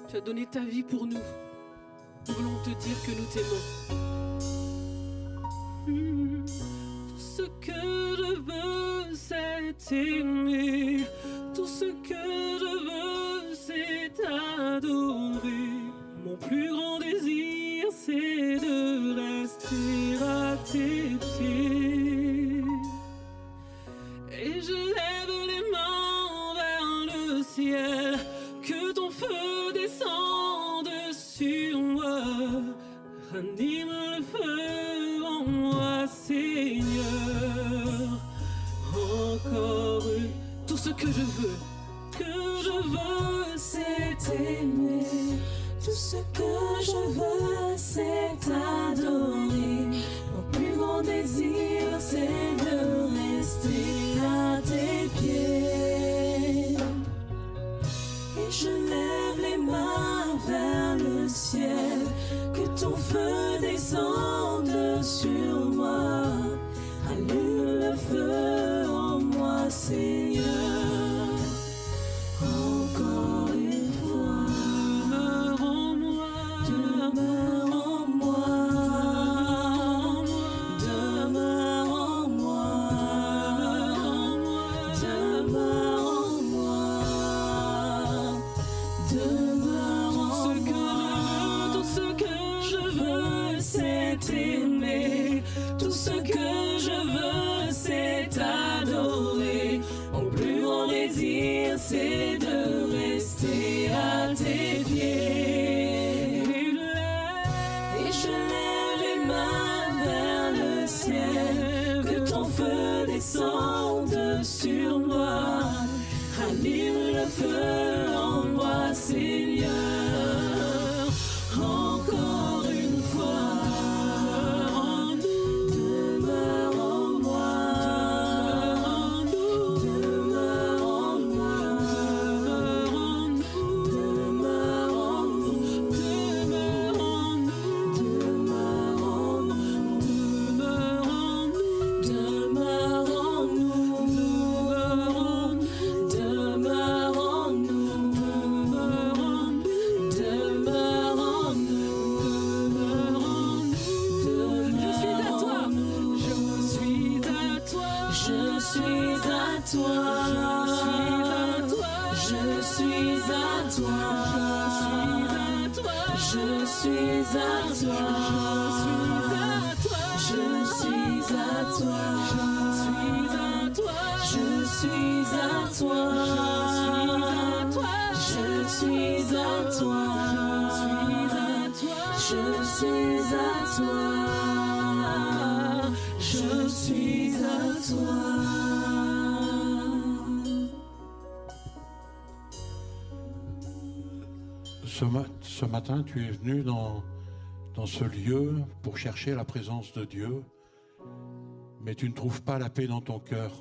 Tu as donné ta vie pour nous. Nous voulons te dire que nous t'aimons. Tout ce que je veux, c'est t'aimer. Tout ce que je veux, c'est t'adorer. Mon plus grand désir, c'est de rester à tes pieds. Et je lève les mains vers le ciel, que ton feu descende sur moi. Ranime le feu en moi, Seigneur. Encore une, tout ce que je veux, c'est t'aimer. Tout ce que je veux, c'est t'adorer. Mon plus grand désir, c'est de rester à tes pieds. Et je lève les mains vers le ciel, que ton feu descende sur moi. Allume le feu en moi, Seigneur. Encore une fois, demeure en moi, demeure en moi, demeure en moi, demeure en moi, demeure en moi. Tout ce que je veux, c'est t'aimer. Tout ce que je veux, c'est t'adorer. Mon plus grand désir, c'est de rester à tes pieds. Et je lève les mains vers le ciel, que ton feu descende sur moi. Allume le feu en moi, Seigneur. Encore une fois, demeure en moi, demeure en moi, demeure en nous, demeure en nous, demeure en nous, demeure en nous, demeure en nous, demeure en nous, demeure en nous. Je suis à toi, je suis à toi, je suis à toi, je suis à toi, je suis à toi, je suis à toi, je suis à toi. Ce matin, tu es venu dans ce lieu pour chercher la présence de Dieu, mais tu ne trouves pas la paix dans ton cœur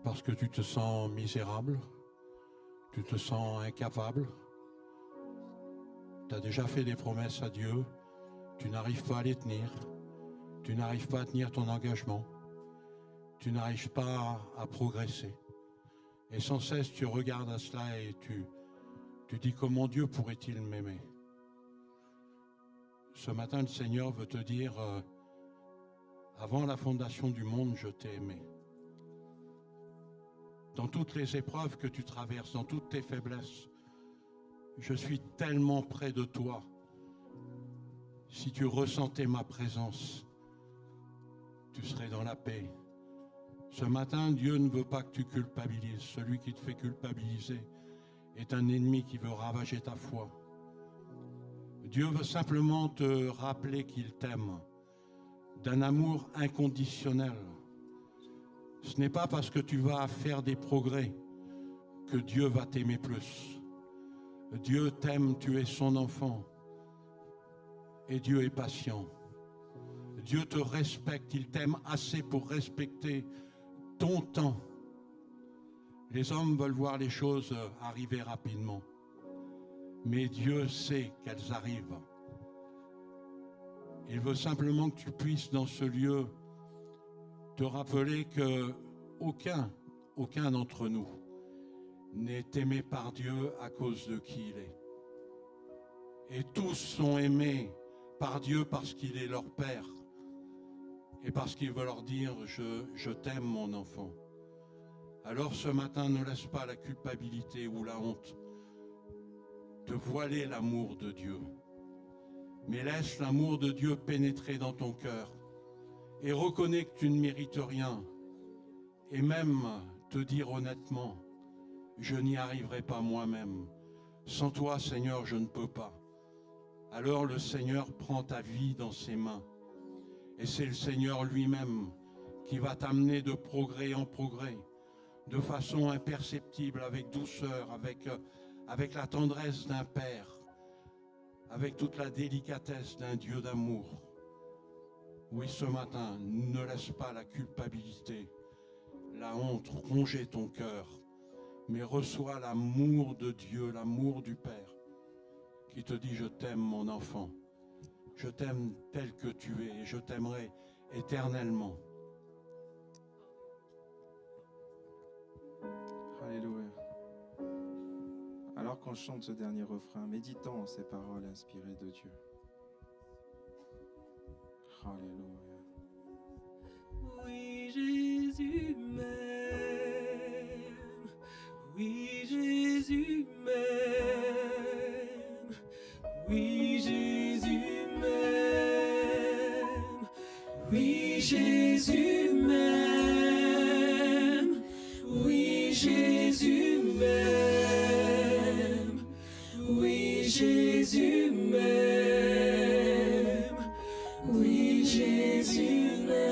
parce que tu te sens misérable, tu te sens incapable. Tu as déjà fait des promesses à Dieu, tu n'arrives pas à les tenir, tu n'arrives pas à tenir ton engagement, tu n'arrives pas à progresser. Et sans cesse, tu regardes à cela et tu dis comment Dieu pourrait-il m'aimer? Ce matin, le Seigneur veut te dire, avant la fondation du monde, je t'ai aimé. Dans toutes les épreuves que tu traverses, dans toutes tes faiblesses, je suis tellement près de toi. Si tu ressentais ma présence, tu serais dans la paix. Ce matin, Dieu ne veut pas que tu culpabilises. Celui qui te fait culpabiliser est un ennemi qui veut ravager ta foi. Dieu veut simplement te rappeler qu'il t'aime, d'un amour inconditionnel. Ce n'est pas parce que tu vas faire des progrès que Dieu va t'aimer plus. Dieu t'aime, tu es son enfant. Et Dieu est patient. Dieu te respecte, il t'aime assez pour respecter ton temps. Les hommes veulent voir les choses arriver rapidement. Mais Dieu sait qu'elles arrivent. Il veut simplement que tu puisses dans ce lieu te rappeler que aucun d'entre nous n'est aimé par Dieu à cause de qui il est. Et tous sont aimés par Dieu parce qu'il est leur Père. Et parce qu'il veut leur dire, je t'aime mon enfant. Alors ce matin, ne laisse pas la culpabilité ou la honte te voiler l'amour de Dieu. Mais laisse l'amour de Dieu pénétrer dans ton cœur. Et reconnais que tu ne mérites rien. Et même te dire honnêtement, je n'y arriverai pas moi-même. Sans toi, Seigneur, je ne peux pas. Alors le Seigneur prend ta vie dans ses mains. Et c'est le Seigneur lui-même qui va t'amener de progrès en progrès, de façon imperceptible, avec douceur, avec la tendresse d'un Père, avec toute la délicatesse d'un Dieu d'amour. Oui, ce matin, ne laisse pas la culpabilité, la honte ronger ton cœur, mais reçois l'amour de Dieu, l'amour du Père, qui te dit, je t'aime mon enfant, je t'aime tel que tu es, et je t'aimerai éternellement. Alléluia. Alors qu'on chante ce dernier refrain, méditons en ces paroles inspirées de Dieu. Alléluia. Oui, Jésus m'aime. Oui, Jésus m'aime. Oui, Jésus m'aime. Oui, Jésus m'aime. Oui, Jésus m'aime. Oui, Jésus m'aime. Oui, Jésus m'aime.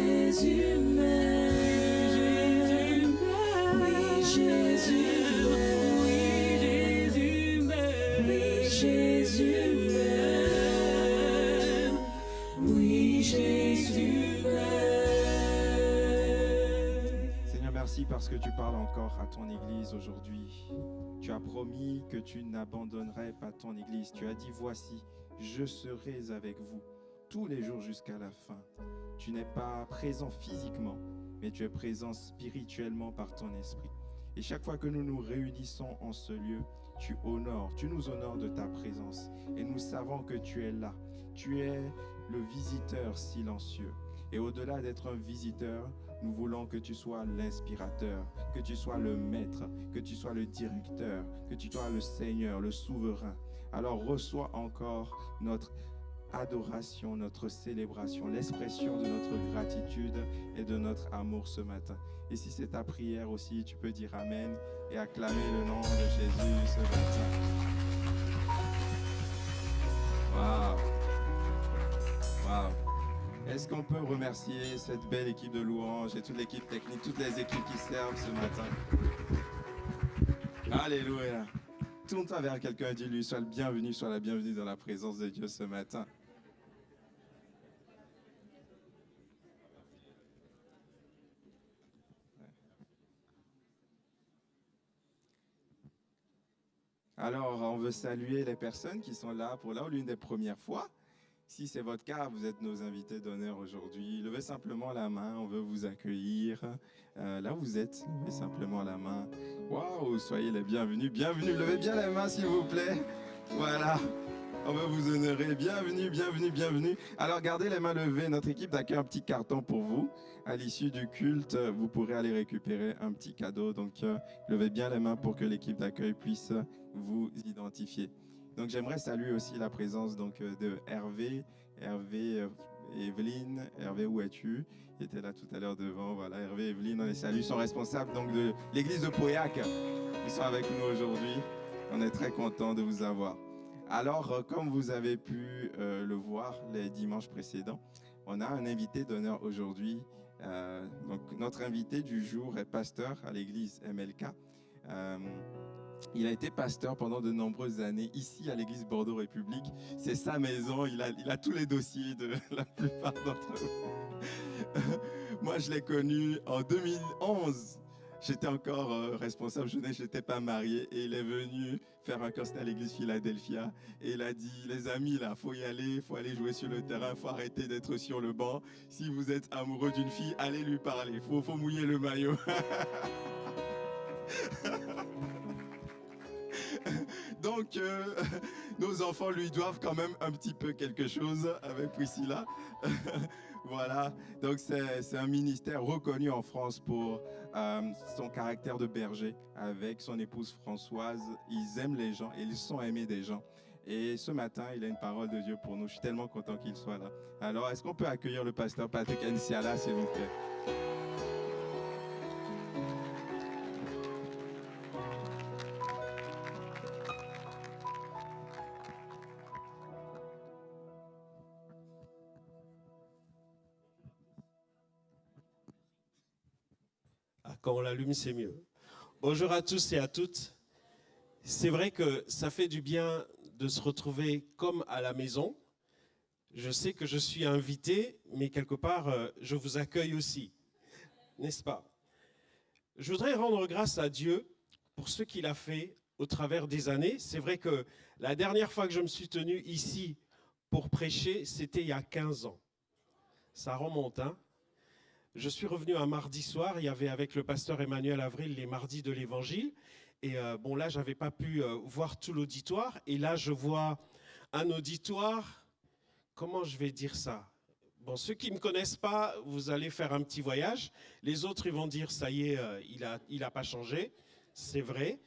Jésus m'aime. Oui, Jésus m'aime. Oui, Jésus m'aime. Oui, Jésus m'aime. Seigneur, merci parce que tu parles encore à ton Église aujourd'hui. Tu as promis que tu n'abandonnerais pas ton Église. Tu as dit, voici, je serai avec vous tous les jours jusqu'à la fin. Tu n'es pas présent physiquement, mais tu es présent spirituellement par ton esprit. Et chaque fois que nous nous réunissons en ce lieu, tu nous honores de ta présence. Et nous savons que tu es là. Tu es le visiteur silencieux. Et au-delà d'être un visiteur, nous voulons que tu sois l'inspirateur, que tu sois le maître, que tu sois le directeur, que tu sois le Seigneur, le souverain. Alors reçois encore notre adoration, notre célébration, l'expression de notre gratitude et de notre amour ce matin. Et si c'est ta prière aussi, tu peux dire Amen et acclamer le nom de Jésus ce matin. Waouh! Waouh! Est-ce qu'on peut remercier cette belle équipe de louanges et toute l'équipe technique, toutes les équipes qui servent ce matin? Alléluia! Tourne-toi vers quelqu'un et dis-lui, sois le bienvenu, sois la bienvenue dans la présence de Dieu ce matin. Alors, on veut saluer les personnes qui sont là pour l'une des premières fois. Si c'est votre cas, vous êtes nos invités d'honneur aujourd'hui. Levez simplement la main, on veut vous accueillir. Là où vous êtes, levez simplement la main. Waouh, soyez les bienvenus. Bienvenue, levez bien la main s'il vous plaît. Voilà, on veut vous honorer. Bienvenue, bienvenue, bienvenue. Alors gardez les mains levées, notre équipe d'accueil a un petit carton pour vous. À l'issue du culte, vous pourrez aller récupérer un petit cadeau. Donc levez bien les mains pour que l'équipe d'accueil puisse vous identifier. Donc j'aimerais saluer aussi la présence de Hervé et Evelyne. Hervé, où es-tu? Il était là tout à l'heure devant. Voilà, Hervé et Evelyne, on les salue. Ils sont responsables donc, de l'église de Pauillac. Ils sont avec nous aujourd'hui. On est très contents de vous avoir. Alors, comme vous avez pu le voir les dimanches précédents, on a un invité d'honneur aujourd'hui. Donc notre invité du jour est pasteur à l'église MLK. Il a été pasteur pendant de nombreuses années ici à l'église Bordeaux République. C'est sa maison, il a tous les dossiers de la plupart d'entre vous. Moi, je l'ai connu en 2011. J'étais encore responsable jeunesse, je n'étais pas marié. Et il est venu faire un constat à l'église Philadelphia. Et il a dit, les amis, là, faut y aller, il faut aller jouer sur le terrain, il faut arrêter d'être sur le banc. Si vous êtes amoureux d'une fille, allez lui parler, il faut mouiller le maillot. Donc, nos enfants lui doivent quand même un petit peu quelque chose avec Priscilla. Voilà, donc c'est un ministère reconnu en France pour son caractère de berger. Avec son épouse Françoise, ils aiment les gens et ils sont aimés des gens. Et ce matin, il a une parole de Dieu pour nous. Je suis tellement content qu'il soit là. Alors, est-ce qu'on peut accueillir le pasteur Patrick Ansiala, s'il vous plaît? Quand on l'allume, c'est mieux. Bonjour à tous et à toutes. C'est vrai que ça fait du bien de se retrouver comme à la maison. Je sais que je suis invité, mais quelque part, je vous accueille aussi, n'est-ce pas? Je voudrais rendre grâce à Dieu pour ce qu'il a fait au travers des années. C'est vrai que la dernière fois que je me suis tenu ici pour prêcher, c'était il y a 15 ans. Ça remonte, hein? Je suis revenu un mardi soir, il y avait avec le pasteur Emmanuel Avril les mardis de l'Évangile. Et bon, là, je n'avais pas pu voir tout l'auditoire. Et là, je vois un auditoire, comment je vais dire ça? Bon, ceux qui ne me connaissent pas, vous allez faire un petit voyage. Les autres, ils vont dire, ça y est, il a pas changé. C'est vrai.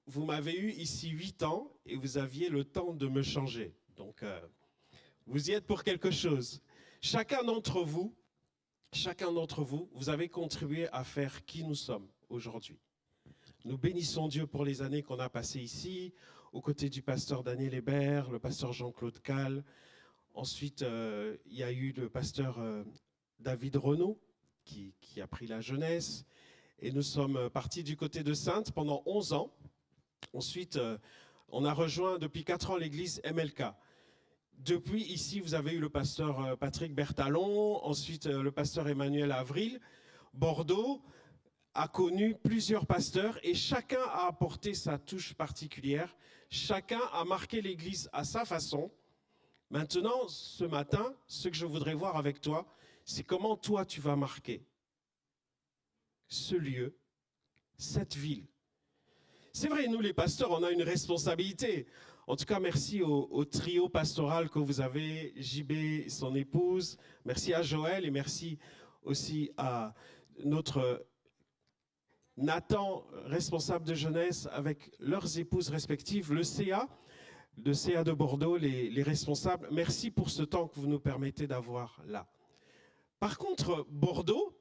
Vous m'avez eu ici 8 ans et vous aviez le temps de me changer. Donc, vous y êtes pour quelque chose. Chacun d'entre vous, vous avez contribué à faire qui nous sommes aujourd'hui. Nous bénissons Dieu pour les années qu'on a passées ici, aux côtés du pasteur Daniel Hébert, le pasteur Jean-Claude Calle. Ensuite, il y a eu le pasteur David Renaud, qui a pris la jeunesse. Et nous sommes partis du côté de Saintes pendant 11 ans. Ensuite, on a rejoint depuis 4 ans l'église MLK. Depuis ici, vous avez eu le pasteur Patrick Bertalon, ensuite le pasteur Emmanuel Avril. Bordeaux a connu plusieurs pasteurs et chacun a apporté sa touche particulière. Chacun a marqué l'église à sa façon. Maintenant, ce matin, ce que je voudrais voir avec toi, c'est comment toi tu vas marquer ce lieu, cette ville. C'est vrai, nous les pasteurs, on a une responsabilité. En tout cas, merci au trio pastoral que vous avez, JB et son épouse. Merci à Joël et merci aussi à notre Nathan, responsable de jeunesse, avec leurs épouses respectives, le CA de Bordeaux, les responsables. Merci pour ce temps que vous nous permettez d'avoir là. Par contre, Bordeaux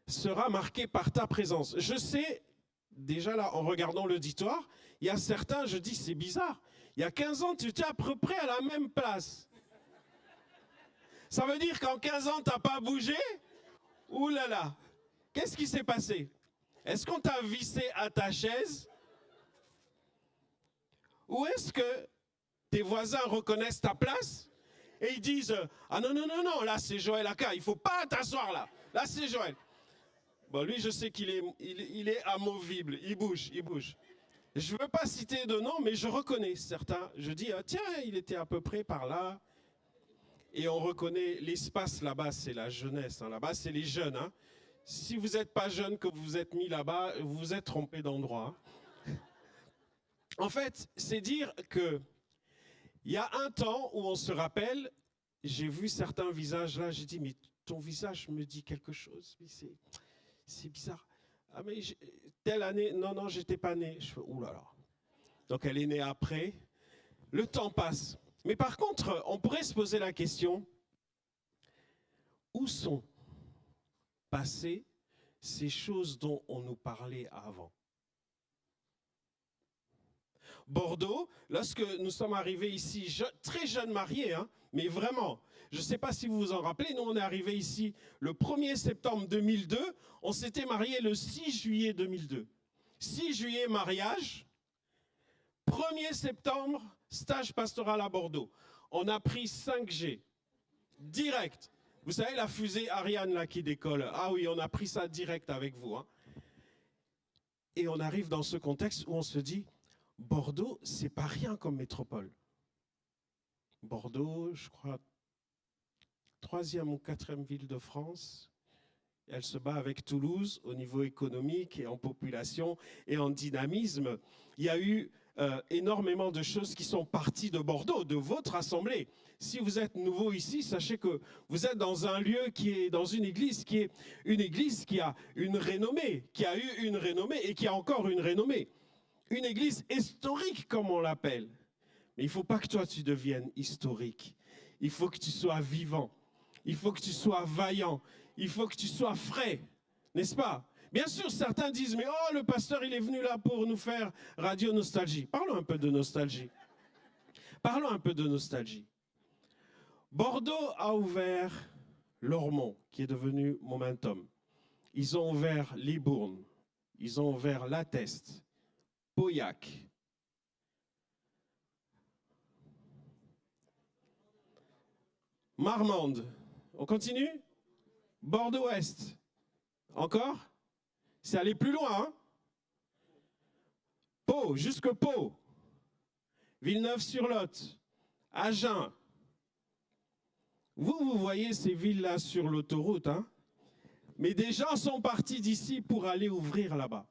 sera marqué par ta présence. Je sais, déjà là, en regardant l'auditoire, il y a certains, je dis, c'est bizarre. Il y a 15 ans, tu étais à peu près à la même place. Ça veut dire qu'en 15 ans, tu n'as pas bougé? Ouh là là, qu'est-ce qui s'est passé? Est-ce qu'on t'a vissé à ta chaise? Ou est-ce que tes voisins reconnaissent ta place et ils disent « Ah non, non, non, non, là c'est Joël Aka, il ne faut pas t'asseoir là. Là c'est Joël. » Bon, lui, je sais qu'il est, il est amovible, il bouge, il bouge. Je ne veux pas citer de nom, mais je reconnais certains. Je dis, tiens, il était à peu près par là. Et on reconnaît l'espace là-bas, c'est la jeunesse. Hein. Là-bas, c'est les jeunes. Hein. Si vous n'êtes pas jeune, que vous vous êtes mis là-bas, vous vous êtes trompé d'endroit. Hein. En fait, c'est dire que il y a un temps où on se rappelle, j'ai vu certains visages là, j'ai dit, mais ton visage me dit quelque chose. C'est bizarre. Ah mais telle année, non, non, j'étais pas né. Je fais, ouh là là. Donc elle est née après. Le temps passe. Mais par contre, on pourrait se poser la question, où sont passées ces choses dont on nous parlait avant? Bordeaux, lorsque nous sommes arrivés ici, très jeunes mariés, hein, mais vraiment, je ne sais pas si vous vous en rappelez, nous on est arrivés ici le 1er septembre 2002, on s'était mariés le 6 juillet 2002. 6 juillet, mariage, 1er septembre, stage pastoral à Bordeaux. On a pris 5G, direct. Vous savez la fusée Ariane là qui décolle, ah oui, on a pris ça direct avec vous. Hein. Et on arrive dans ce contexte où on se dit, Bordeaux, c'est pas rien comme métropole. Bordeaux, je crois, 3e ou 4e ville de France. Elle se bat avec Toulouse au niveau économique et en population et en dynamisme. Il y a eu énormément de choses qui sont parties de Bordeaux, de votre assemblée. Si vous êtes nouveau ici, sachez que vous êtes dans un lieu qui est dans une église qui est une église qui a une renommée, qui a eu une renommée et qui a encore une renommée. Une église historique, comme on l'appelle. Mais il ne faut pas que toi, tu deviennes historique. Il faut que tu sois vivant. Il faut que tu sois vaillant. Il faut que tu sois frais. N'est-ce pas? Bien sûr, certains disent, mais oh, le pasteur, il est venu là pour nous faire Radio Nostalgie. Parlons un peu de nostalgie. Parlons un peu de nostalgie. Bordeaux a ouvert Lormont, qui est devenu Momentum. Ils ont ouvert Libourne. Ils ont ouvert La Teste, Pauillac. Marmande. On continue? Bordeaux-Ouest. Encore? C'est aller plus loin, hein? Pau, jusque Pau. Villeneuve-sur-Lot. Agen. Vous voyez ces villes-là sur l'autoroute, hein? Mais des gens sont partis d'ici pour aller ouvrir là-bas.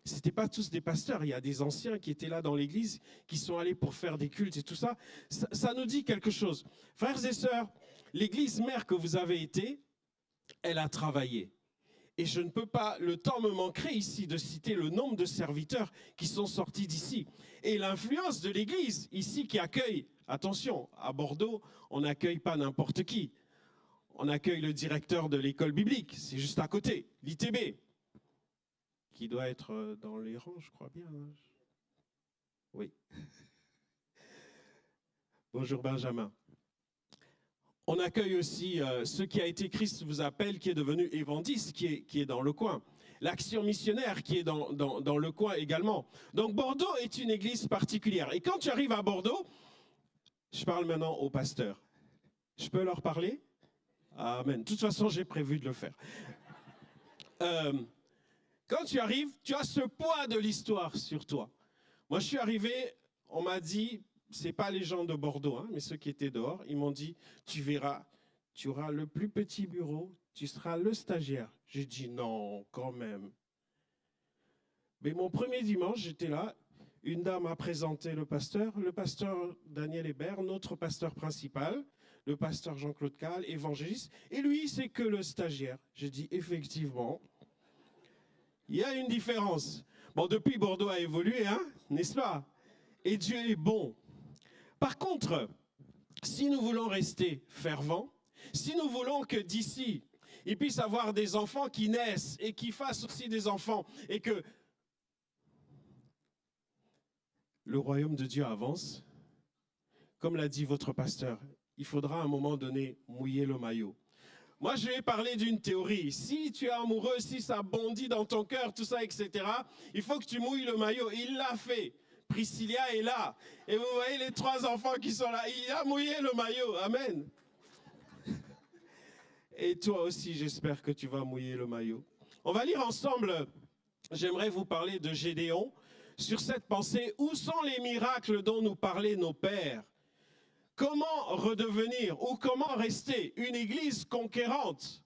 Ce n'étaient pas tous des pasteurs. Il y a des anciens qui étaient là dans l'église, qui sont allés pour faire des cultes et tout ça. Ça nous dit quelque chose. Frères et sœurs, l'église mère que vous avez été, elle a travaillé. Et je ne peux pas, le temps me manquerait ici de citer le nombre de serviteurs qui sont sortis d'ici. Et l'influence de l'église ici qui accueille, attention, à Bordeaux, on n'accueille pas n'importe qui. On accueille le directeur de l'école biblique, c'est juste à côté, l'ITB, qui doit être dans les rangs, je crois bien. Oui. Bonjour Benjamin. On accueille aussi ce qui a été Christ vous appelle, qui est devenu Évandis, qui est dans le coin. L'Action missionnaire qui est dans le coin également. Donc Bordeaux est une église particulière. Et quand tu arrives à Bordeaux, je parle maintenant aux pasteurs. Je peux leur parler? Amen. De toute façon, j'ai prévu de le faire. Quand tu arrives, tu as ce poids de l'histoire sur toi. Moi, je suis arrivé, on m'a dit... Ce n'est pas les gens de Bordeaux, hein, mais ceux qui étaient dehors, ils m'ont dit, tu verras, tu auras le plus petit bureau, tu seras le stagiaire. J'ai dit, non, quand même. Mais mon premier dimanche, j'étais là, une dame a présenté le pasteur Daniel Hébert, notre pasteur principal, le pasteur Jean-Claude Cahl, évangéliste, et lui, c'est que le stagiaire. J'ai dit, effectivement, il y a une différence. Bon, depuis, Bordeaux a évolué, hein, n'est-ce pas? Et Dieu est bon. Par contre, si nous voulons rester fervents, si nous voulons que d'ici, il puisse avoir des enfants qui naissent et qui fassent aussi des enfants et que le royaume de Dieu avance, comme l'a dit votre pasteur, il faudra à un moment donné mouiller le maillot. Moi, je lui ai parlé d'une théorie. Si tu es amoureux, si ça bondit dans ton cœur, tout ça, etc., il faut que tu mouilles le maillot. Il l'a fait. Priscilla est là. Et vous voyez les 3 enfants qui sont là. Il a mouillé le maillot. Amen. Et toi aussi, j'espère que tu vas mouiller le maillot. On va lire ensemble, j'aimerais vous parler de Gédéon, sur cette pensée. Où sont les miracles dont nous parlaient nos pères? Comment redevenir ou comment rester une église conquérante?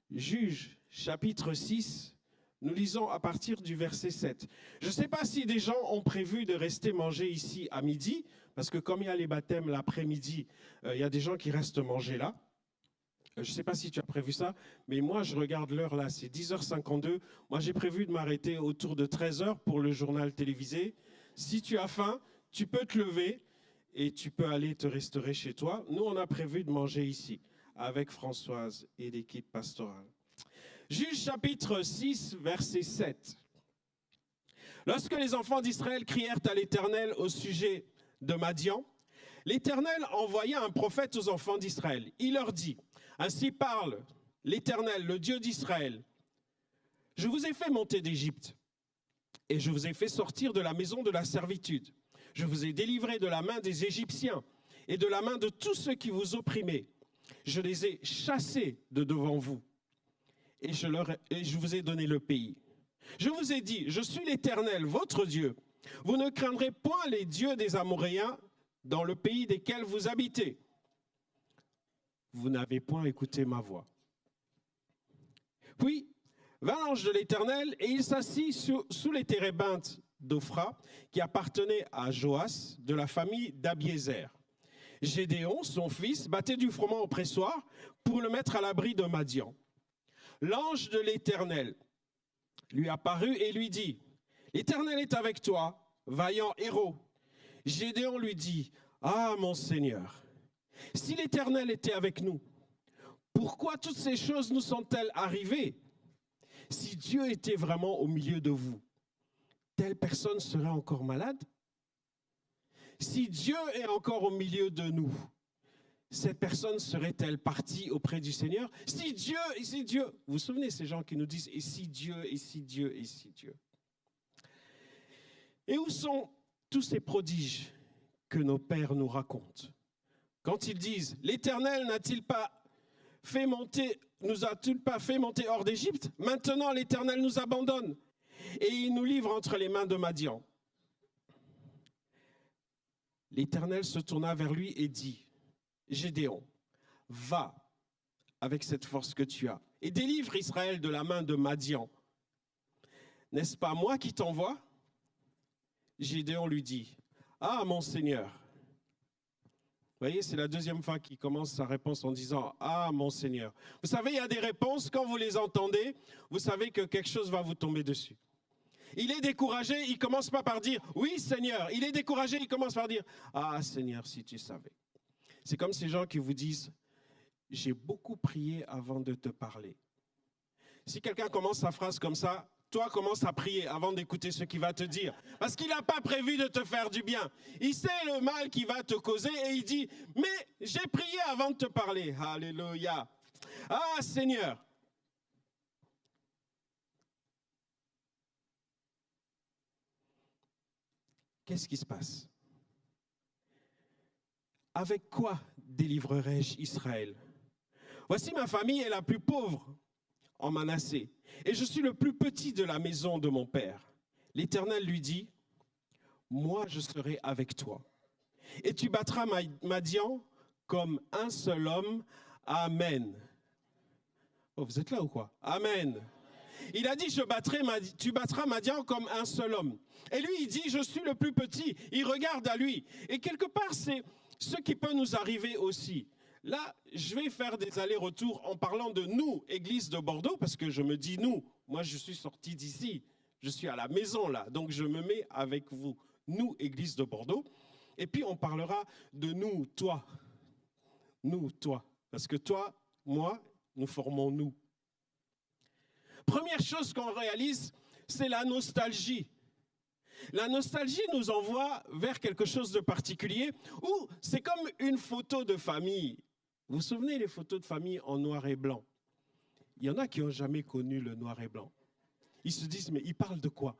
Juges, chapitre 6. Nous lisons à partir du verset 7. Je ne sais pas si des gens ont prévu de rester manger ici à midi, parce que comme il y a les baptêmes l'après-midi, il y a des gens qui restent manger là. Je ne sais pas si tu as prévu ça, mais moi je regarde l'heure là, c'est 10h52. Moi j'ai prévu de m'arrêter autour de 13h pour le journal télévisé. Si tu as faim, tu peux te lever et tu peux aller te restaurer chez toi. Nous on a prévu de manger ici, avec Françoise et l'équipe pastorale. Juges chapitre 6, verset 7. Lorsque les enfants d'Israël crièrent à l'Éternel au sujet de Madian, l'Éternel envoya un prophète aux enfants d'Israël. Il leur dit, ainsi parle l'Éternel, le Dieu d'Israël. Je vous ai fait monter d'Égypte et je vous ai fait sortir de la maison de la servitude. Je vous ai délivré de la main des Égyptiens et de la main de tous ceux qui vous opprimaient. Je les ai chassés de devant vous. Et je vous ai donné le pays. Je vous ai dit, je suis l'Éternel, votre Dieu. Vous ne craindrez point les dieux des Amoréens dans le pays desquels vous habitez. Vous n'avez point écouté ma voix. Puis, vint l'ange de l'Éternel et il s'assit sous les térébinthes d'Ophra qui appartenaient à Joas de la famille d'Abiézer. Gédéon, son fils, battait du froment au pressoir pour le mettre à l'abri de Madian. L'ange de l'Éternel lui apparut et lui dit, « L'Éternel est avec toi, vaillant héros. » Gédéon lui dit, « Ah, mon Seigneur, si l'Éternel était avec nous, pourquoi toutes ces choses nous sont-elles arrivées? Si Dieu était vraiment au milieu de vous, telle personne serait encore malade? Si Dieu est encore au milieu de nous, cette personne serait-elle partie auprès du Seigneur? Si Dieu, vous vous souvenez ces gens qui nous disent, et si Dieu, et si Dieu, et si Dieu? Et où sont tous ces prodiges que nos pères nous racontent? Quand ils disent, l'Éternel n'a-t-il pas nous a-t-il pas fait monter hors d'Égypte? Maintenant l'Éternel nous abandonne et il nous livre entre les mains de Madian. L'Éternel se tourna vers lui et dit, Gédéon, va avec cette force que tu as et délivre Israël de la main de Madian. N'est-ce pas moi qui t'envoie? Gédéon lui dit, ah mon Seigneur. Vous voyez, c'est la deuxième fois qu'il commence sa réponse en disant « Ah, mon Seigneur ». Vous savez, il y a des réponses, quand vous les entendez, vous savez que quelque chose va vous tomber dessus. Il est découragé, il ne commence pas par dire « Oui, Seigneur ». Il est découragé, il commence par dire « Ah, Seigneur, si tu savais ». C'est comme ces gens qui vous disent « J'ai beaucoup prié avant de te parler ». Si quelqu'un commence sa phrase comme ça, toi, commence à prier avant d'écouter ce qu'il va te dire. Parce qu'il n'a pas prévu de te faire du bien. Il sait le mal qu'il va te causer et il dit, mais j'ai prié avant de te parler. Alléluia. Ah, Seigneur. Qu'est-ce qui se passe? Avec quoi délivrerai-je Israël? Voici ma famille est la plus pauvre en Manassé, et je suis le plus petit de la maison de mon père. L'Éternel lui dit, moi je serai avec toi, et tu battras Madian comme un seul homme. Amen. Oh, vous êtes là ou quoi? Amen. Il a dit, tu battras Madian comme un seul homme. Et lui, il dit, je suis le plus petit. Il regarde à lui. Et quelque part, c'est ce qui peut nous arriver aussi. Là, je vais faire des allers-retours en parlant de nous, Église de Bordeaux, parce que je me dis nous. Moi, je suis sorti d'ici. Je suis à la maison, là. Donc, je me mets avec vous. Nous, Église de Bordeaux. Et puis, on parlera de nous, toi. Nous, toi. Parce que toi, moi, nous formons nous. Première chose qu'on réalise, c'est la nostalgie. La nostalgie nous envoie vers quelque chose de particulier où c'est comme une photo de famille. Vous vous souvenez des photos de famille en noir et blanc? Il y en a qui n'ont jamais connu le noir et blanc. Ils se disent, mais ils parlent de quoi?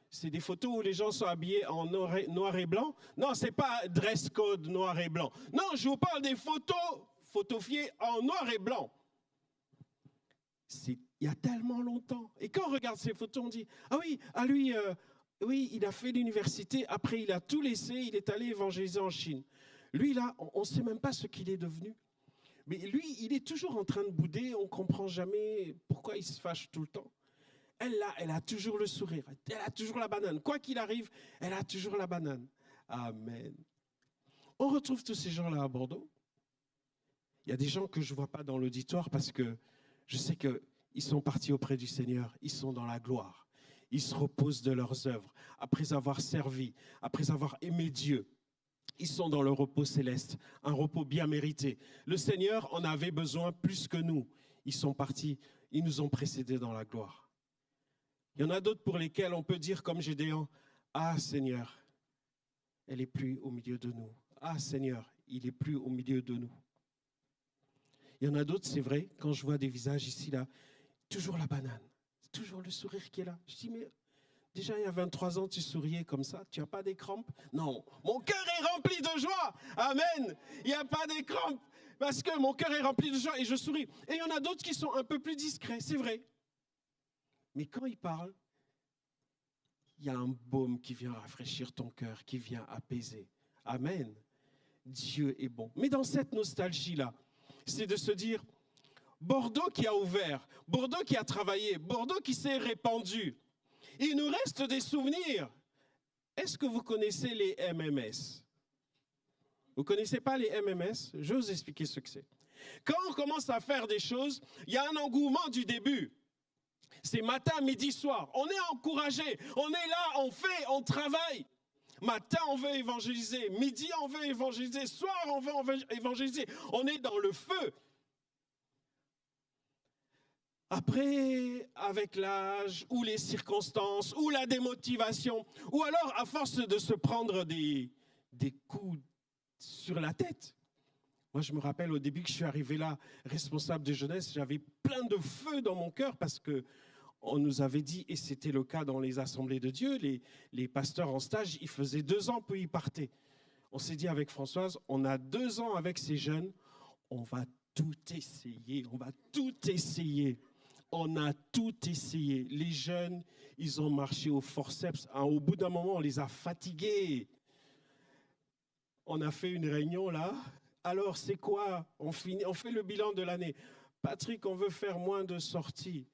C'est des photos où les gens sont habillés en noir et blanc? Non, ce n'est pas dress code noir et blanc. Non, je vous parle des photos photofiées en noir et blanc. Il y a tellement longtemps. Et quand on regarde ces photos, on dit, ah oui, à lui, oui, il a fait l'université, après il a tout laissé, il est allé évangéliser en Chine. Lui, là, on ne sait même pas ce qu'il est devenu. Mais lui, il est toujours en train de bouder, on ne comprend jamais pourquoi il se fâche tout le temps. Elle, là, elle a toujours le sourire, elle a toujours la banane. Quoi qu'il arrive, elle a toujours la banane. Amen. On retrouve tous ces gens-là à Bordeaux. Il y a des gens que je ne vois pas dans l'auditoire parce que je sais qu'ils sont partis auprès du Seigneur, ils sont dans la gloire. Ils se reposent de leurs œuvres, après avoir servi, après avoir aimé Dieu. Ils sont dans le repos céleste, un repos bien mérité. Le Seigneur en avait besoin plus que nous. Ils sont partis, ils nous ont précédés dans la gloire. Il y en a d'autres pour lesquels on peut dire comme Gédéon, « Ah Seigneur, elle n'est plus au milieu de nous. Ah Seigneur, il n'est plus au milieu de nous. » Il y en a d'autres, c'est vrai, quand je vois des visages ici, là, toujours la banane, toujours le sourire qui est là. Je dis, mais déjà, il y a 23 ans, tu souriais comme ça, tu n'as pas des crampes? Non, mon cœur est rempli de joie. Amen. Il n'y a pas des crampes parce que mon cœur est rempli de joie et je souris. Et il y en a d'autres qui sont un peu plus discrets, c'est vrai. Mais quand ils parlent, il y a un baume qui vient rafraîchir ton cœur, qui vient apaiser. Amen. Dieu est bon. Mais dans cette nostalgie-là, c'est de se dire, Bordeaux qui a ouvert, Bordeaux qui a travaillé, Bordeaux qui s'est répandu. Il nous reste des souvenirs. Est-ce que vous connaissez les MMS? Vous ne connaissez pas les MMS? Je vais vous expliquer ce que c'est. Quand on commence à faire des choses, il y a un engouement du début. C'est matin, midi, soir. On est encouragé, on est là, on fait, on travaille. Matin, on veut évangéliser. Midi, on veut évangéliser. Soir, on veut évangéliser. On est dans le feu. Après, avec l'âge, ou les circonstances, ou la démotivation, ou alors à force de se prendre des coups sur la tête. Moi, je me rappelle au début que je suis arrivé là, responsable de jeunesse, j'avais plein de feu dans mon cœur parce que on nous avait dit, et c'était le cas dans les assemblées de Dieu, les pasteurs en stage, ils faisaient 2 ans, puis ils partaient. On s'est dit avec Françoise, on a 2 ans avec ces jeunes, on va tout essayer, on va tout essayer. On a tout essayé. Les jeunes, ils ont marché au forceps. Au bout d'un moment, on les a fatigués. On a fait une réunion là. Alors, c'est quoi? On fait le bilan de l'année. Patrick, on veut faire moins de sorties.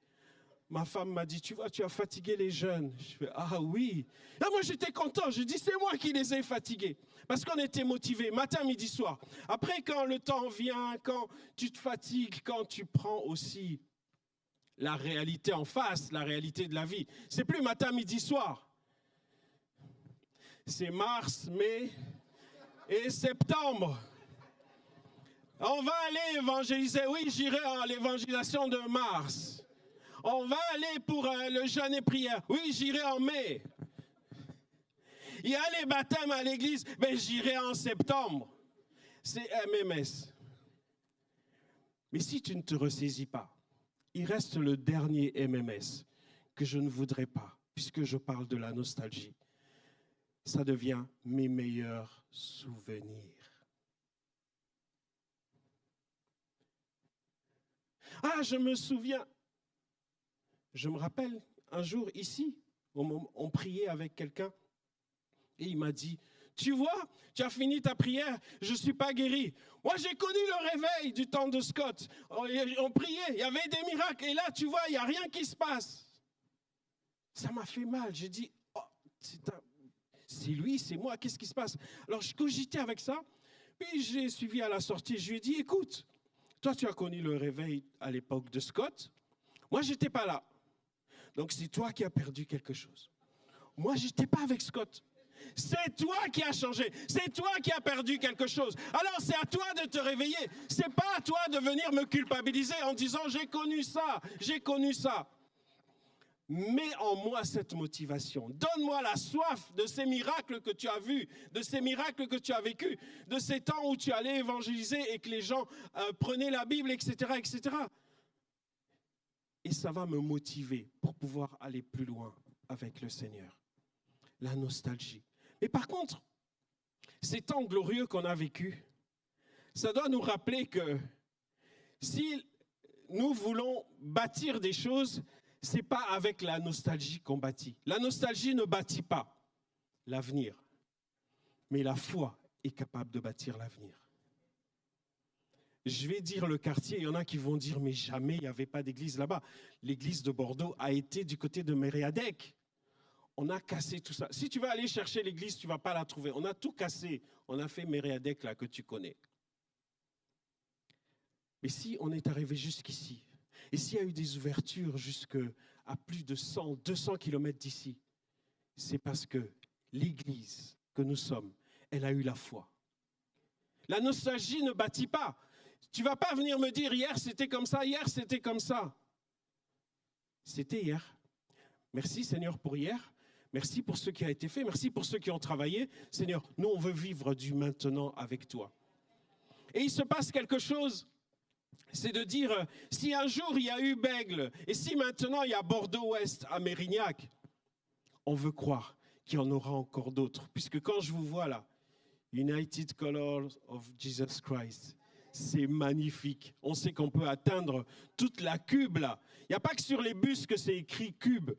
Ma femme m'a dit, tu vois, tu as fatigué les jeunes. Je fais, ah oui. Et moi, j'étais content. Je dis, c'est moi qui les ai fatigués. Parce qu'on était motivés, matin, midi, soir. Après, quand le temps vient, quand tu te fatigues, quand tu prends aussi la réalité en face, la réalité de la vie. C'est plus matin, midi, soir. C'est mars, mai et septembre. On va aller évangéliser. Oui, j'irai à l'évangélisation de mars. On va aller pour le jeûne et prière. Oui, j'irai en mai. Il y a les baptêmes à l'église. Mais j'irai en septembre. C'est MMS. Mais si tu ne te ressaisis pas, il reste le dernier MMS que je ne voudrais pas, puisque je parle de la nostalgie. Ça devient mes meilleurs souvenirs. Ah, je me souviens, je me rappelle un jour ici, on priait avec quelqu'un et il m'a dit, tu vois, tu as fini ta prière, je ne suis pas guéri. Moi, j'ai connu le réveil du temps de Scott. On priait, il y avait des miracles. Et là, tu vois, il n'y a rien qui se passe. Ça m'a fait mal. J'ai dit, oh, c'est lui, c'est moi, qu'est-ce qui se passe? Alors, je cogitais avec ça. Puis, j'ai suivi à la sortie. Je lui ai dit, écoute, toi, tu as connu le réveil à l'époque de Scott. Moi, je n'étais pas là. Donc, c'est toi qui as perdu quelque chose. Moi, je n'étais pas avec Scott. C'est toi qui as changé, c'est toi qui as perdu quelque chose. Alors c'est à toi de te réveiller, c'est pas à toi de venir me culpabiliser en disant j'ai connu ça, j'ai connu ça. Mets en moi cette motivation, donne-moi la soif de ces miracles que tu as vus, de ces miracles que tu as vécus, de ces temps où tu allais évangéliser et que les gens prenaient la Bible, etc., etc. Et ça va me motiver pour pouvoir aller plus loin avec le Seigneur. La nostalgie. Mais par contre, ces temps glorieux qu'on a vécus, ça doit nous rappeler que si nous voulons bâtir des choses, ce n'est pas avec la nostalgie qu'on bâtit. La nostalgie ne bâtit pas l'avenir, mais la foi est capable de bâtir l'avenir. Je vais dire le quartier, il y en a qui vont dire, mais jamais il n'y avait pas d'église là-bas. L'église de Bordeaux a été du côté de Mériadec. On a cassé tout ça. Si tu vas aller chercher l'église, tu ne vas pas la trouver. On a tout cassé. On a fait Mériadec, là, que tu connais. Mais si on est arrivé jusqu'ici, et s'il y a eu des ouvertures jusqu'à plus de 100, 200 kilomètres d'ici, c'est parce que l'église que nous sommes, elle a eu la foi. La nostalgie ne bâtit pas. Tu ne vas pas venir me dire, hier c'était comme ça, hier c'était comme ça. C'était hier. Merci Seigneur pour hier. Merci pour ce qui a été fait. Merci pour ceux qui ont travaillé. Seigneur, nous, on veut vivre du maintenant avec toi. Et il se passe quelque chose, c'est de dire, si un jour il y a eu Bègle, et si maintenant il y a Bordeaux-Ouest à Mérignac, on veut croire qu'il y en aura encore d'autres. Puisque quand je vous vois là, United Colors of Jesus Christ, c'est magnifique. On sait qu'on peut atteindre toute la cube là. Il n'y a pas que sur les bus que c'est écrit cube.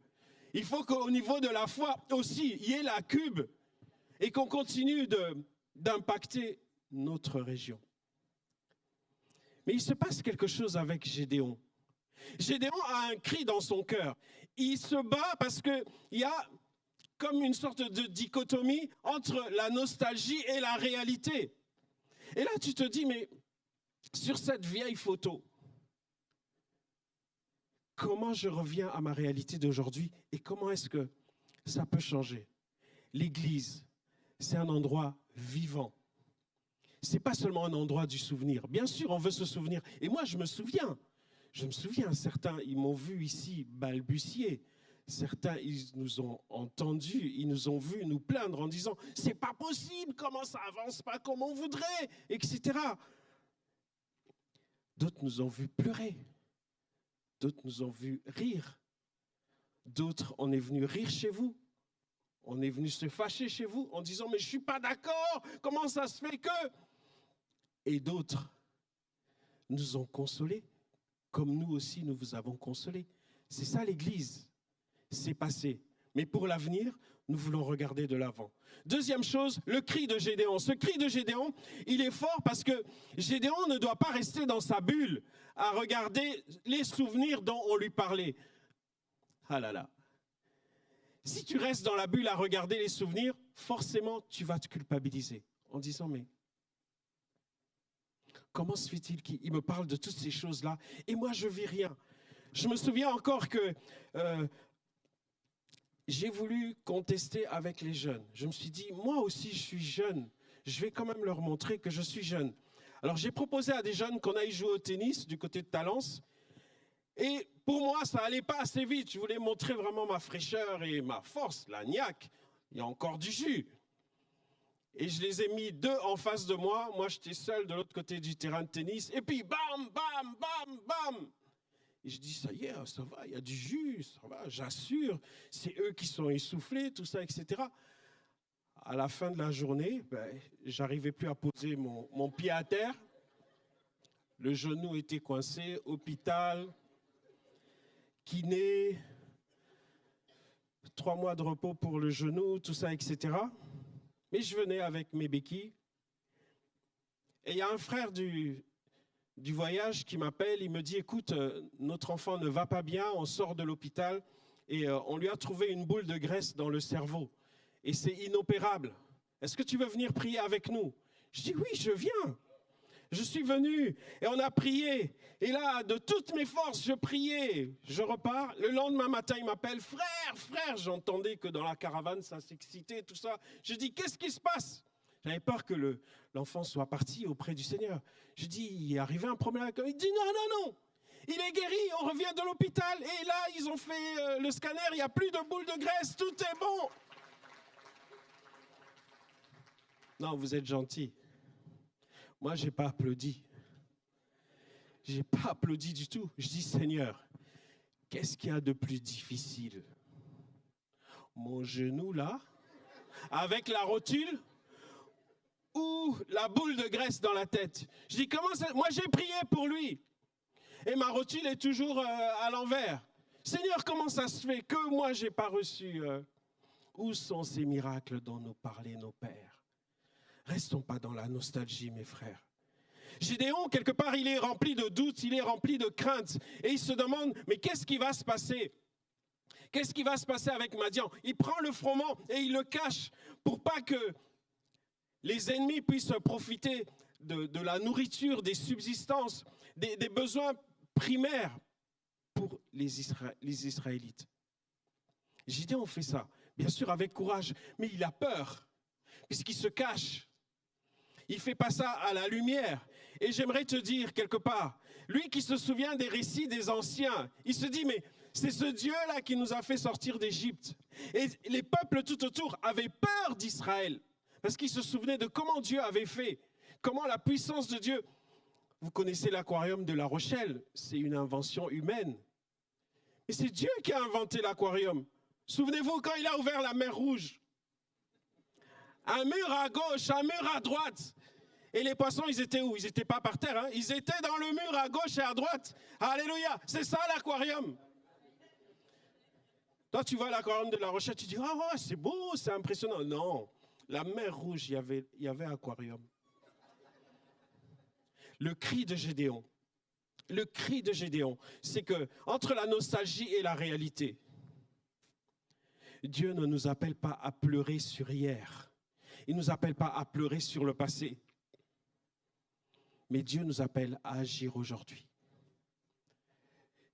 Il faut qu'au niveau de la foi aussi, il y ait la cube et qu'on continue d'impacter notre région. Mais il se passe quelque chose avec Gédéon. Gédéon a un cri dans son cœur. Il se bat parce qu'il y a comme une sorte de dichotomie entre la nostalgie et la réalité. Et là, tu te dis, mais sur cette vieille photo, comment je reviens à ma réalité d'aujourd'hui et comment est-ce que ça peut changer? L'Église, c'est un endroit vivant. Ce n'est pas seulement un endroit du souvenir. Bien sûr, on veut se souvenir. Et moi, je me souviens, certains, ils m'ont vu ici balbutier. Certains, ils nous ont entendus, ils nous ont vus nous plaindre en disant « c'est pas possible, comment ça avance pas comme on voudrait », etc. D'autres nous ont vus pleurer. D'autres nous ont vus rire. D'autres, on est venu rire chez vous. On est venu se fâcher chez vous en disant « mais je ne suis pas d'accord, comment ça se fait que… » Et d'autres nous ont consolés, comme nous aussi nous vous avons consolés. C'est ça l'Église, c'est passé. Mais pour l'avenir, nous voulons regarder de l'avant. Deuxième chose, le cri de Gédéon. Ce cri de Gédéon, il est fort parce que Gédéon ne doit pas rester dans sa bulle à regarder les souvenirs dont on lui parlait. Ah là là. Si tu restes dans la bulle à regarder les souvenirs, forcément, tu vas te culpabiliser en disant, mais comment se fait-il qu'il me parle de toutes ces choses-là et moi, je ne vis rien? Je me souviens encore que j'ai voulu contester avec les jeunes. Je me suis dit, moi aussi, je suis jeune. Je vais quand même leur montrer que je suis jeune. Alors, j'ai proposé à des jeunes qu'on aille jouer au tennis du côté de Talence. Et pour moi, ça n'allait pas assez vite. Je voulais montrer vraiment ma fraîcheur et ma force, la niaque. Il y a encore du jus. Et je les ai mis deux en face de moi. Moi, j'étais seul de l'autre côté du terrain de tennis. Et puis, bam, bam, bam, bam. Et je dis, ça y est, ça va, il y a du jus, ça va, j'assure. C'est eux qui sont essoufflés, tout ça, etc. À la fin de la journée, j'arrivais plus à poser mon pied à terre. Le genou était coincé, hôpital, kiné, 3 mois de repos pour le genou, tout ça, etc. Mais je venais avec mes béquilles. Et il y a un frère du voyage qui m'appelle, il me dit, écoute, notre enfant ne va pas bien, on sort de l'hôpital et on lui a trouvé une boule de graisse dans le cerveau. Et c'est inopérable. Est-ce que tu veux venir prier avec nous? Je dis, oui, je viens. Je suis venu et on a prié. Et là, de toutes mes forces, je priais. Je repars. Le lendemain matin, il m'appelle, frère. J'entendais que dans la caravane, ça s'excitait, tout ça. Je dis, qu'est-ce qui se passe? J'avais peur que l'enfant soit parti auprès du Seigneur. Je dis, il est arrivé un problème avec lui. Il dit, non. Il est guéri, on revient de l'hôpital. Et là, ils ont fait le scanner, il n'y a plus de boule de graisse, tout est bon. Non, vous êtes gentil. Moi, je n'ai pas applaudi. Je n'ai pas applaudi du tout. Je dis, Seigneur, qu'est-ce qu'il y a de plus difficile? Mon genou là, avec la rotule, ou la boule de graisse dans la tête? Je dis, comment ça? Moi, j'ai prié pour lui. Et ma rotule est toujours à l'envers. Seigneur, comment ça se fait que moi, je n'ai pas reçu? Où sont ces miracles dont nous parlaient nos pères? Restons pas dans la nostalgie, mes frères. Gédéon, quelque part, il est rempli de doutes, il est rempli de craintes. Et il se demande, mais qu'est-ce qui va se passer? Qu'est-ce qui va se passer avec Madian? Il prend le froment et il le cache pour pas que les ennemis puissent profiter de la nourriture, des subsistances, des besoins primaires pour les Israélites. Gédéon fait ça, bien sûr avec courage, mais il a peur, puisqu'il se cache. Il ne fait pas ça à la lumière. Et j'aimerais te dire quelque part, lui qui se souvient des récits des anciens, il se dit, mais c'est ce Dieu-là qui nous a fait sortir d'Égypte. Et les peuples tout autour avaient peur d'Israël, parce qu'ils se souvenaient de comment Dieu avait fait, comment la puissance de Dieu. Vous connaissez l'aquarium de La Rochelle, c'est une invention humaine. Et c'est Dieu qui a inventé l'aquarium. Souvenez-vous quand il a ouvert la mer Rouge. Un mur à gauche, un mur à droite. Et les poissons, ils étaient où? Ils n'étaient pas par terre, hein? Ils étaient dans le mur à gauche et à droite. Alléluia, c'est ça l'aquarium. Toi, tu vois l'aquarium de La Rochelle, tu dis, oh, c'est beau, c'est impressionnant. Non, la mer Rouge, il y avait aquarium. Le cri de Gédéon, le cri de Gédéon, c'est que entre la nostalgie et la réalité, Dieu ne nous appelle pas à pleurer sur hier. Il ne nous appelle pas à pleurer sur le passé. Mais Dieu nous appelle à agir aujourd'hui.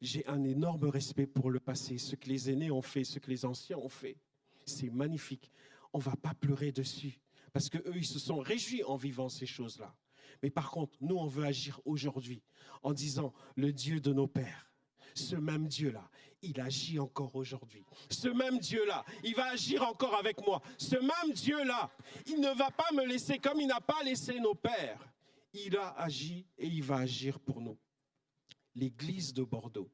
J'ai un énorme respect pour le passé, ce que les aînés ont fait, ce que les anciens ont fait. C'est magnifique. On ne va pas pleurer dessus parce qu'eux, ils se sont réjouis en vivant ces choses-là. Mais par contre, nous, on veut agir aujourd'hui en disant, le Dieu de nos pères, ce même Dieu-là, il agit encore aujourd'hui. Ce même Dieu-là, il va agir encore avec moi. Ce même Dieu-là, il ne va pas me laisser comme il n'a pas laissé nos pères. Il a agi et il va agir pour nous. L'église de Bordeaux,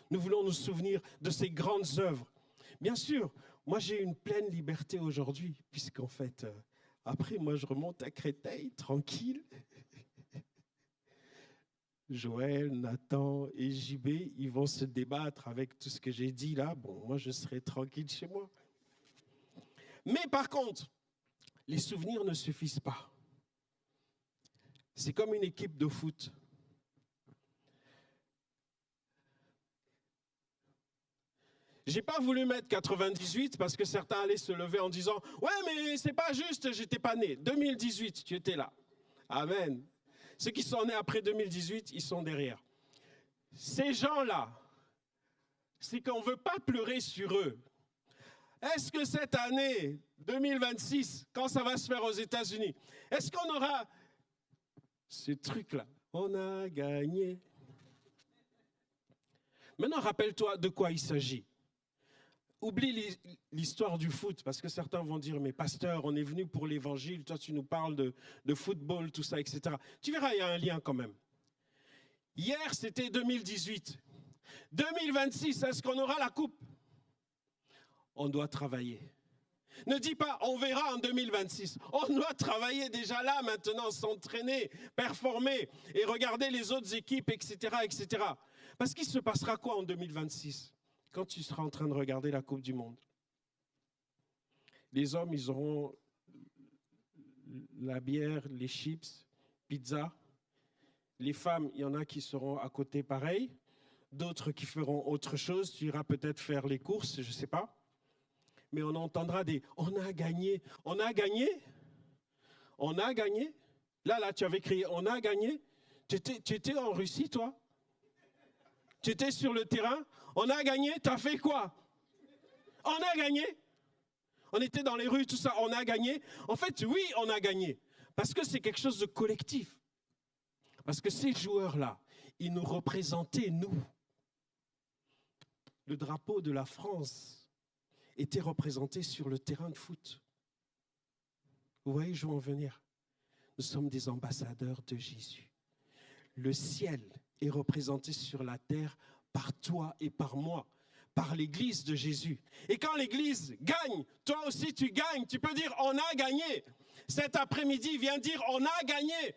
nous voulons nous souvenir de ces grandes œuvres. Bien sûr, moi j'ai une pleine liberté aujourd'hui, puisqu'en fait, après moi je remonte à Créteil, tranquille. Joël, Nathan et JB, ils vont se débattre avec tout ce que j'ai dit là. Bon, moi je serai tranquille chez moi. Mais par contre, les souvenirs ne suffisent pas. C'est comme une équipe de foot. Je n'ai pas voulu mettre 98 parce que certains allaient se lever en disant « Ouais, mais c'est pas juste, j'étais pas né. 2018, tu étais là. » Amen. Ceux qui sont nés après 2018, ils sont derrière. Ces gens-là, c'est qu'on ne veut pas pleurer sur eux. Est-ce que cette année 2026, quand ça va se faire aux États-Unis, est-ce qu'on aura ce truc-là? On a gagné. Maintenant, rappelle-toi de quoi il s'agit. Oublie l'histoire du foot, parce que certains vont dire, mais pasteur, on est venu pour l'évangile, toi tu nous parles de football, tout ça, etc. Tu verras, il y a un lien quand même. Hier, c'était 2018. 2026, est-ce qu'on aura la coupe? On doit travailler. Ne dis pas, on verra en 2026. On doit travailler déjà là, maintenant, s'entraîner, performer et regarder les autres équipes, etc., etc. Parce qu'il se passera quoi en 2026 quand tu seras en train de regarder la Coupe du Monde? Les hommes, ils auront la bière, les chips, pizza. Les femmes, il y en a qui seront à côté pareil. D'autres qui feront autre chose. Tu iras peut-être faire les courses, je ne sais pas. Mais on entendra des « on a gagné, on a gagné, on a gagné ». Là, tu avais crié « on a gagné ». Tu étais en Russie, toi? Tu étais sur le terrain? On a gagné, tu as fait quoi? On a gagné. On était dans les rues, tout ça, on a gagné. En fait, oui, on a gagné. Parce que c'est quelque chose de collectif. Parce que ces joueurs-là, ils nous représentaient, nous. Le drapeau de la France était représenté sur le terrain de foot. Vous voyez, je veux en venir. Nous sommes des ambassadeurs de Jésus. Le ciel est représenté sur la terre par toi et par moi, par l'Église de Jésus. Et quand l'Église gagne, toi aussi tu gagnes. Tu peux dire, on a gagné. Cet après-midi, viens dire, on a gagné.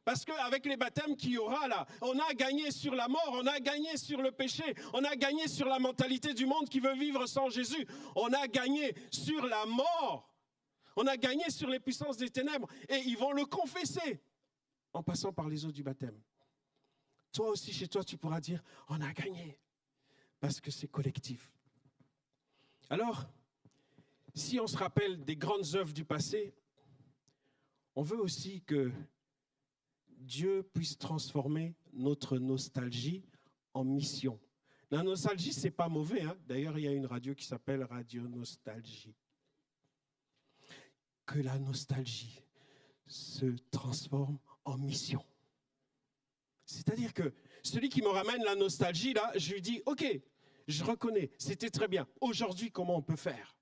Parce qu'avec les baptêmes qu'il y aura là, on a gagné sur la mort, on a gagné sur le péché, on a gagné sur la mentalité du monde qui veut vivre sans Jésus. On a gagné sur la mort. On a gagné sur les puissances des ténèbres. Et ils vont le confesser en passant par les eaux du baptême. Toi aussi, chez toi, tu pourras dire, on a gagné. Parce que c'est collectif. Alors, si on se rappelle des grandes œuvres du passé, on veut aussi que Dieu puisse transformer notre nostalgie en mission. La nostalgie, ce n'est pas mauvais. Hein? D'ailleurs, il y a une radio qui s'appelle Radio Nostalgie. Que la nostalgie se transforme en mission. C'est-à-dire que celui qui me ramène la nostalgie, là, je lui dis, OK, je reconnais, c'était très bien. Aujourd'hui, comment on peut faire?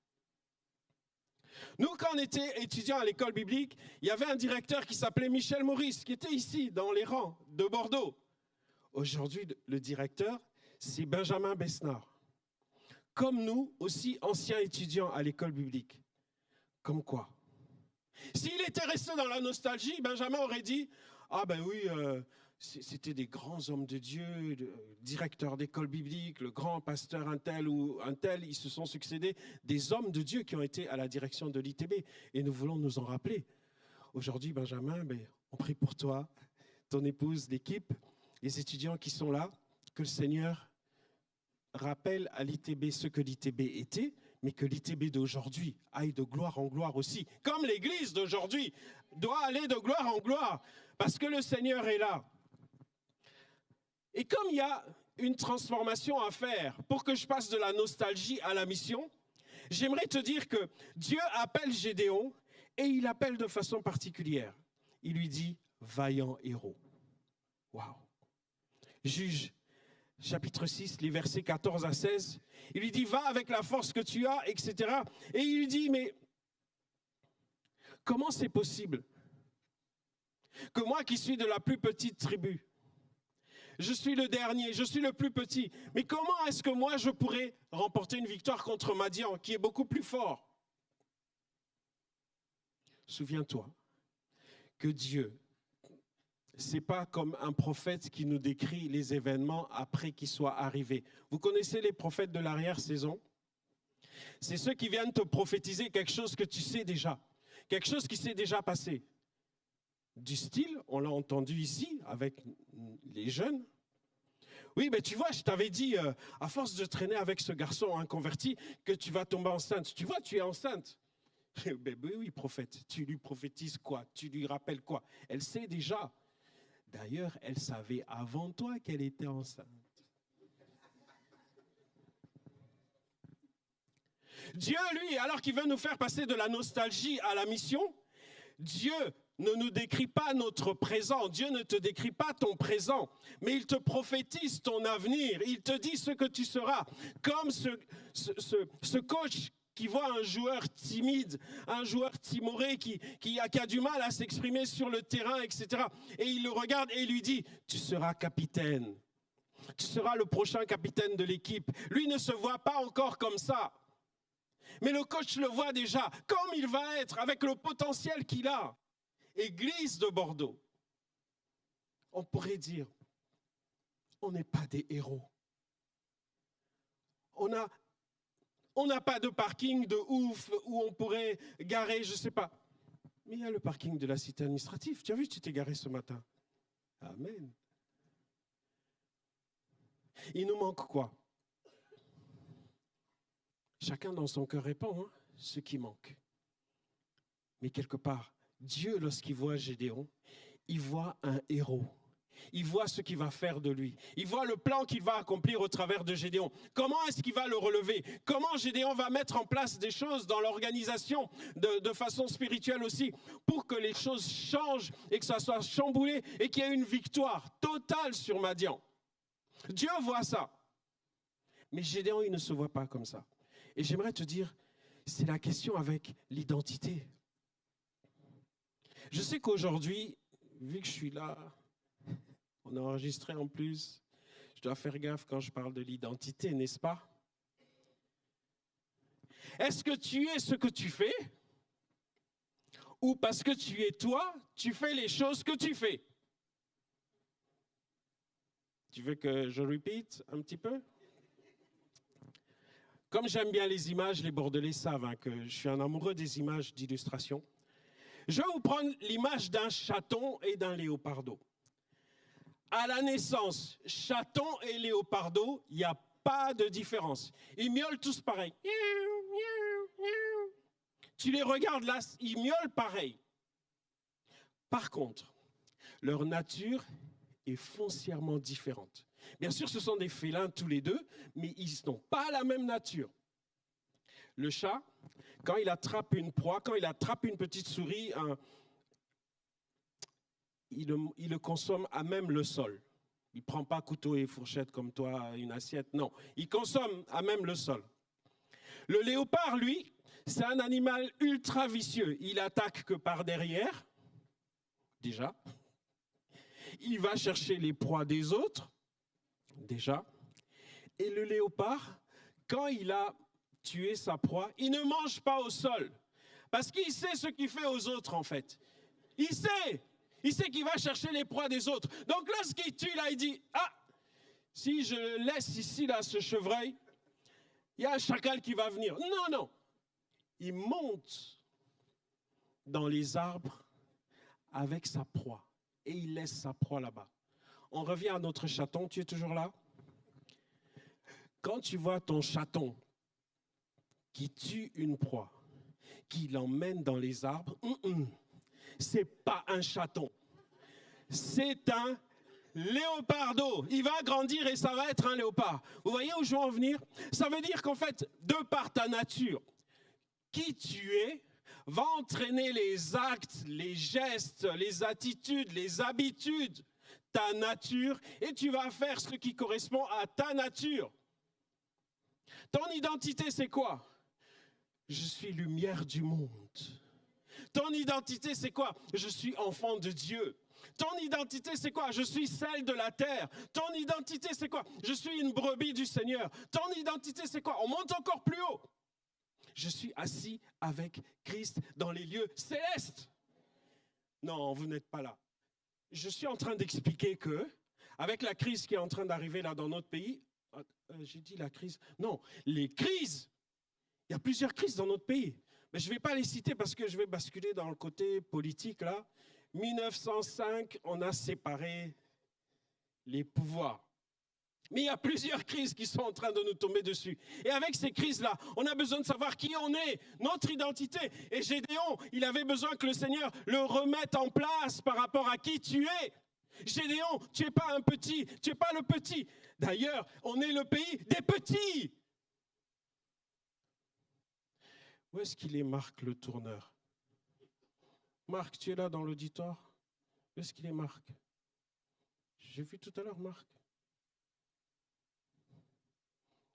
Nous, quand on était étudiants à l'école biblique, il y avait un directeur qui s'appelait Michel Maurice, qui était ici, dans les rangs de Bordeaux. Aujourd'hui, le directeur, c'est Benjamin Besnard. Comme nous, aussi anciens étudiants à l'école biblique. Comme quoi? S'il était resté dans la nostalgie, Benjamin aurait dit, ah ben oui, c'était des grands hommes de Dieu, directeur d'école biblique, le grand pasteur un tel ou un tel, ils se sont succédés, des hommes de Dieu qui ont été à la direction de l'ITB. Et nous voulons nous en rappeler. Aujourd'hui, Benjamin, on prie pour toi. ton épouse, l'équipe, les étudiants qui sont là, que le Seigneur rappelle à l'ITB ce que l'ITB était, mais que l'ITB d'aujourd'hui aille de gloire en gloire aussi, comme l'Église d'aujourd'hui doit aller de gloire en gloire, parce que le Seigneur est là. Et comme il y a une transformation à faire pour que je passe de la nostalgie à la mission, j'aimerais te dire que Dieu appelle Gédéon et il appelle de façon particulière. Il lui dit « vaillant héros ». Waouh! Juge, chapitre 6, les versets 14 à 16, il lui dit « va avec la force que tu as », etc. Et il lui dit « mais comment c'est possible que moi qui suis de la plus petite tribu, je suis le dernier, je suis le plus petit. Mais comment est-ce que moi, je pourrais remporter une victoire contre Madian, qui est beaucoup plus fort? Souviens-toi que Dieu, ce n'est pas comme un prophète qui nous décrit les événements après qu'ils soient arrivés. Vous connaissez les prophètes de l'arrière-saison? C'est ceux qui viennent te prophétiser quelque chose que tu sais déjà, quelque chose qui s'est déjà passé. Du style, on l'a entendu ici avec les jeunes. Oui, mais tu vois, je t'avais dit, à force de traîner avec ce garçon inconverti, que tu vas tomber enceinte. Tu vois, tu es enceinte. Ben oui, prophète, tu lui prophétises quoi? Tu lui rappelles quoi? Elle sait déjà. D'ailleurs, elle savait avant toi qu'elle était enceinte. Dieu, lui, alors qu'il veut nous faire passer de la nostalgie à la mission, Dieu ne nous décrit pas notre présent. Dieu ne te décrit pas ton présent, mais il te prophétise ton avenir. Il te dit ce que tu seras. Comme ce coach qui voit un joueur timide, un joueur timoré qui a du mal à s'exprimer sur le terrain, etc. Et il le regarde et il lui dit, tu seras capitaine. Tu seras le prochain capitaine de l'équipe. Lui ne se voit pas encore comme ça. Mais le coach le voit déjà, comme il va être, avec le potentiel qu'il a. Église de Bordeaux, on pourrait dire, on n'est pas des héros. On n'a pas de parking de ouf où on pourrait garer, je ne sais pas. Mais il y a le parking de la cité administrative. Tu as vu, tu t'es garé ce matin. Amen. Il nous manque quoi? Chacun dans son cœur répond, hein, ce qui manque. Mais quelque part, Dieu, lorsqu'il voit Gédéon, il voit un héros. Il voit ce qu'il va faire de lui. Il voit le plan qu'il va accomplir au travers de Gédéon. Comment est-ce qu'il va le relever? Comment Gédéon va mettre en place des choses dans l'organisation de façon spirituelle aussi pour que les choses changent et que ça soit chamboulé et qu'il y ait une victoire totale sur Madian. Dieu voit ça. Mais Gédéon, il ne se voit pas comme ça. Et j'aimerais te dire, c'est la question avec l'identité. Je sais qu'aujourd'hui, vu que je suis là, on a enregistré en plus, je dois faire gaffe quand je parle de l'identité, n'est-ce pas? Est-ce que tu es ce que tu fais? Ou parce que tu es toi, tu fais les choses que tu fais? Tu veux que je répète un petit peu? Comme j'aime bien les images, les Bordelais savent hein, que je suis un amoureux des images d'illustration. Je vais vous prendre l'image d'un chaton et d'un léopardo. À la naissance, chaton et léopardo, il n'y a pas de différence. Ils miaulent tous pareil. Tu les regardes là, ils miaulent pareil. Par contre, leur nature est foncièrement différente. Bien sûr, ce sont des félins tous les deux, mais ils n'ont pas la même nature. Le chat, quand il attrape une proie, quand il attrape une petite souris, il le consomme à même le sol. Il ne prend pas couteau et fourchette comme toi, une assiette, non. Il consomme à même le sol. Le léopard, lui, c'est un animal ultra vicieux. Il attaque que par derrière, déjà. Il va chercher les proies des autres, déjà. Et le léopard, quand il a tué sa proie, il ne mange pas au sol. Parce qu'il sait ce qu'il fait aux autres, en fait. Il sait qu'il va chercher les proies des autres. Donc lorsqu'il tue, là, il dit, ah, si je laisse ici, là, ce chevreuil, il y a un chacal qui va venir. Non, non. Il monte dans les arbres avec sa proie. et il laisse sa proie là-bas. On revient à notre chaton, tu es toujours là? Quand tu vois ton chaton qui tue une proie, qui l'emmène dans les arbres, c'est pas un chaton, c'est un léopardo. Il va grandir et ça va être un léopard. Vous voyez où je veux en venir? Ça veut dire qu'en fait, de par ta nature, qui tu es va entraîner les actes, les gestes, les attitudes, les habitudes, ta nature, et tu vas faire ce qui correspond à ta nature. Ton identité, c'est quoi? Je suis lumière du monde. Ton identité, c'est quoi? Je suis enfant de Dieu. Ton identité, c'est quoi? Je suis celle de la terre. Ton identité, c'est quoi? Je suis une brebis du Seigneur. Ton identité, c'est quoi? On monte encore plus haut. Je suis assis avec Christ dans les lieux célestes. Non, vous n'êtes pas là. Je suis en train d'expliquer que, avec la crise qui est en train d'arriver là dans notre pays, j'ai dit la crise, non, les crises, il y a plusieurs crises dans notre pays. Mais je ne vais pas les citer parce que je vais basculer dans le côté politique là. 1905, on a séparé les pouvoirs. Mais il y a plusieurs crises qui sont en train de nous tomber dessus. Et avec ces crises-là, on a besoin de savoir qui on est, notre identité. Et Gédéon, il avait besoin que le Seigneur le remette en place par rapport à qui tu es. Gédéon, tu n'es pas un petit, tu n'es pas le petit. D'ailleurs, on est le pays des petits. Où est-ce qu'il est, Marc, le tourneur? Marc, tu es là dans l'auditoire? Où est-ce qu'il est, Marc? J'ai vu tout à l'heure, Marc.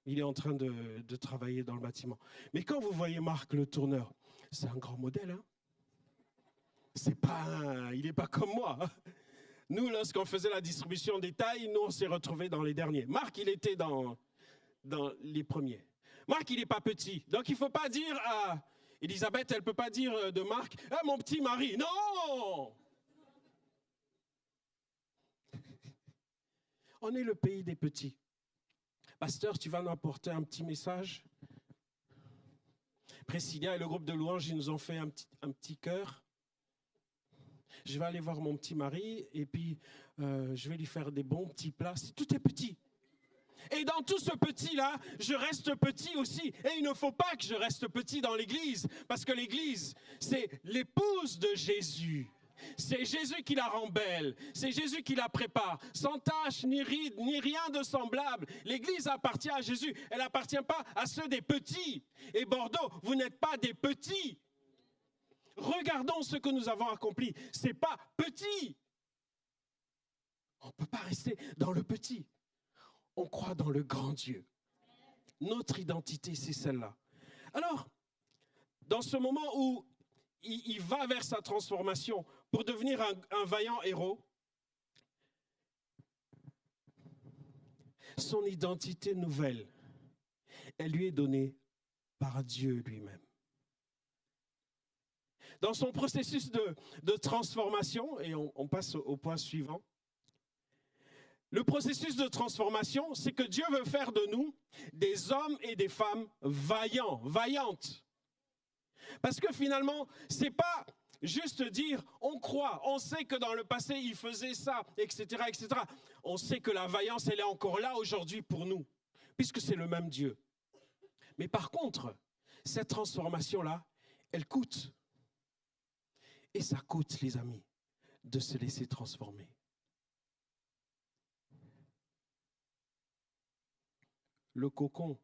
Il est en train de travailler dans le bâtiment. Mais quand vous voyez Marc, le tourneur, c'est un grand modèle. Hein? Il n'est pas comme moi. Nous, lorsqu'on faisait la distribution des tailles, nous, on s'est retrouvés dans les derniers. Marc, il était dans les premiers. Marc, il n'est pas petit. Donc, il ne faut pas dire à Elisabeth, elle ne peut pas dire de Marc, « mon petit mari ». Non! On est le pays des petits. Pasteur, tu vas nous apporter un petit message? Priscilla et le groupe de louanges, ils nous ont fait un petit cœur. Je vais aller voir mon petit mari et puis je vais lui faire des bons petits plats. Tout est petit. Et dans tout ce petit-là, je reste petit aussi. Et il ne faut pas que je reste petit dans l'église, parce que l'église, c'est l'épouse de Jésus. C'est Jésus qui la rend belle, c'est Jésus qui la prépare, sans tache, ni ride, ni rien de semblable. L'église appartient à Jésus, elle n'appartient pas à ceux des petits. Et Bordeaux, vous n'êtes pas des petits. Regardons ce que nous avons accompli, ce n'est pas petit. On ne peut pas rester dans le petit. On croit dans le grand Dieu. Notre identité, c'est celle-là. Alors, dans ce moment où il va vers sa transformation pour devenir un vaillant héros, son identité nouvelle, elle lui est donnée par Dieu lui-même. Dans son processus de transformation, et on passe au point suivant, le processus de transformation, c'est que Dieu veut faire de nous des hommes et des femmes vaillants, vaillantes. Parce que finalement, ce n'est pas juste dire, on croit, on sait que dans le passé, il faisait ça, etc., etc. On sait que la vaillance, elle est encore là aujourd'hui pour nous, puisque c'est le même Dieu. Mais par contre, cette transformation-là, elle coûte. Et ça coûte, les amis, de se laisser transformer. Le cocon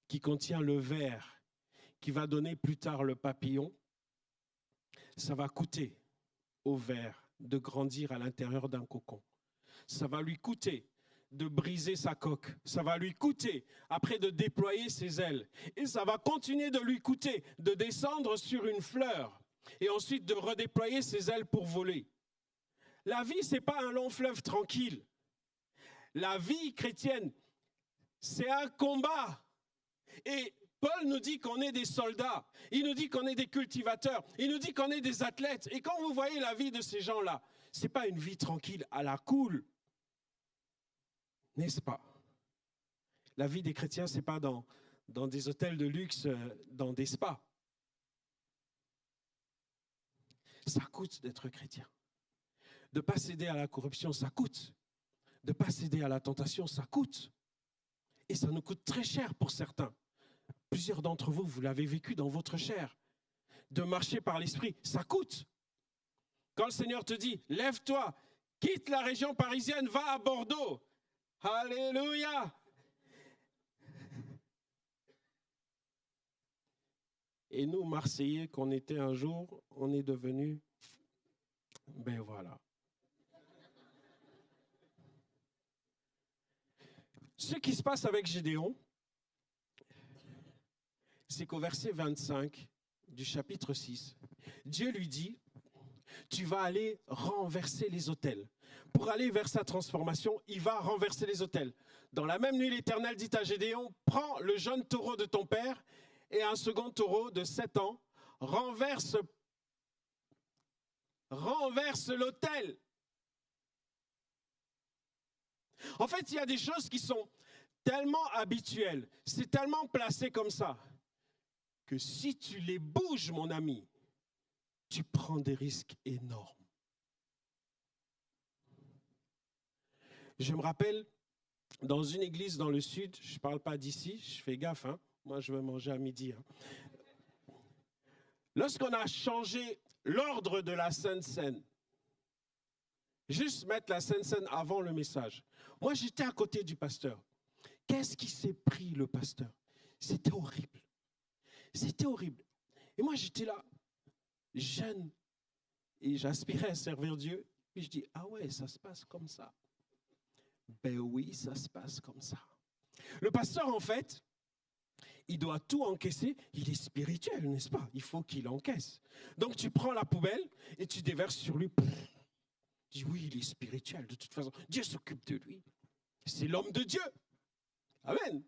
qui contient le ver, qui va donner plus tard le papillon, ça va coûter au ver de grandir à l'intérieur d'un cocon. Ça va lui coûter de briser sa coque. Ça va lui coûter après de déployer ses ailes. Et ça va continuer de lui coûter de descendre sur une fleur et ensuite de redéployer ses ailes pour voler. La vie, ce n'est pas un long fleuve tranquille. La vie chrétienne, c'est un combat. Et Paul nous dit qu'on est des soldats. Il nous dit qu'on est des cultivateurs. Il nous dit qu'on est des athlètes. Et quand vous voyez la vie de ces gens-là, ce n'est pas une vie tranquille à la cool. N'est-ce pas? La vie des chrétiens, ce n'est pas dans des hôtels de luxe, dans des spas. Ça coûte d'être chrétien. De ne pas céder à la corruption, ça coûte. De ne pas céder à la tentation, ça coûte. Et ça nous coûte très cher pour certains. Plusieurs d'entre vous, vous l'avez vécu dans votre chair. De marcher par l'esprit, ça coûte. Quand le Seigneur te dit, lève-toi, quitte la région parisienne, va à Bordeaux. Alléluia. Et nous, Marseillais, qu'on était un jour, on est devenus, ben voilà. Ce qui se passe avec Gédéon, c'est qu'au verset 25 du chapitre 6, Dieu lui dit, tu vas aller renverser les autels. Pour aller vers sa transformation, il va renverser les autels. Dans la même nuit, l'Éternel dit à Gédéon, prends le jeune taureau de ton père et un second taureau de 7 ans, renverse l'autel. En fait, il y a des choses qui sont tellement habituelles, c'est tellement placé comme ça, que si tu les bouges, mon ami, tu prends des risques énormes. Je me rappelle, dans une église dans le sud, je ne parle pas d'ici, je fais gaffe, hein, moi je vais manger à midi. Hein. Lorsqu'on a changé l'ordre de la Sainte Seine, juste mettre la Sainte Seine avant le message, moi j'étais à côté du pasteur. Qu'est-ce qui s'est pris le pasteur? C'était horrible. C'était horrible. Et moi j'étais là, jeune, et j'aspirais à servir Dieu. Puis je dis, ah ouais, ça se passe comme ça. Ben oui, ça se passe comme ça. Le pasteur, en fait, il doit tout encaisser. Il est spirituel, n'est-ce pas? Il faut qu'il encaisse. Donc tu prends la poubelle et tu déverses sur lui. Tu dis, oui, il est spirituel, de toute façon. Dieu s'occupe de lui. C'est l'homme de Dieu. Amen.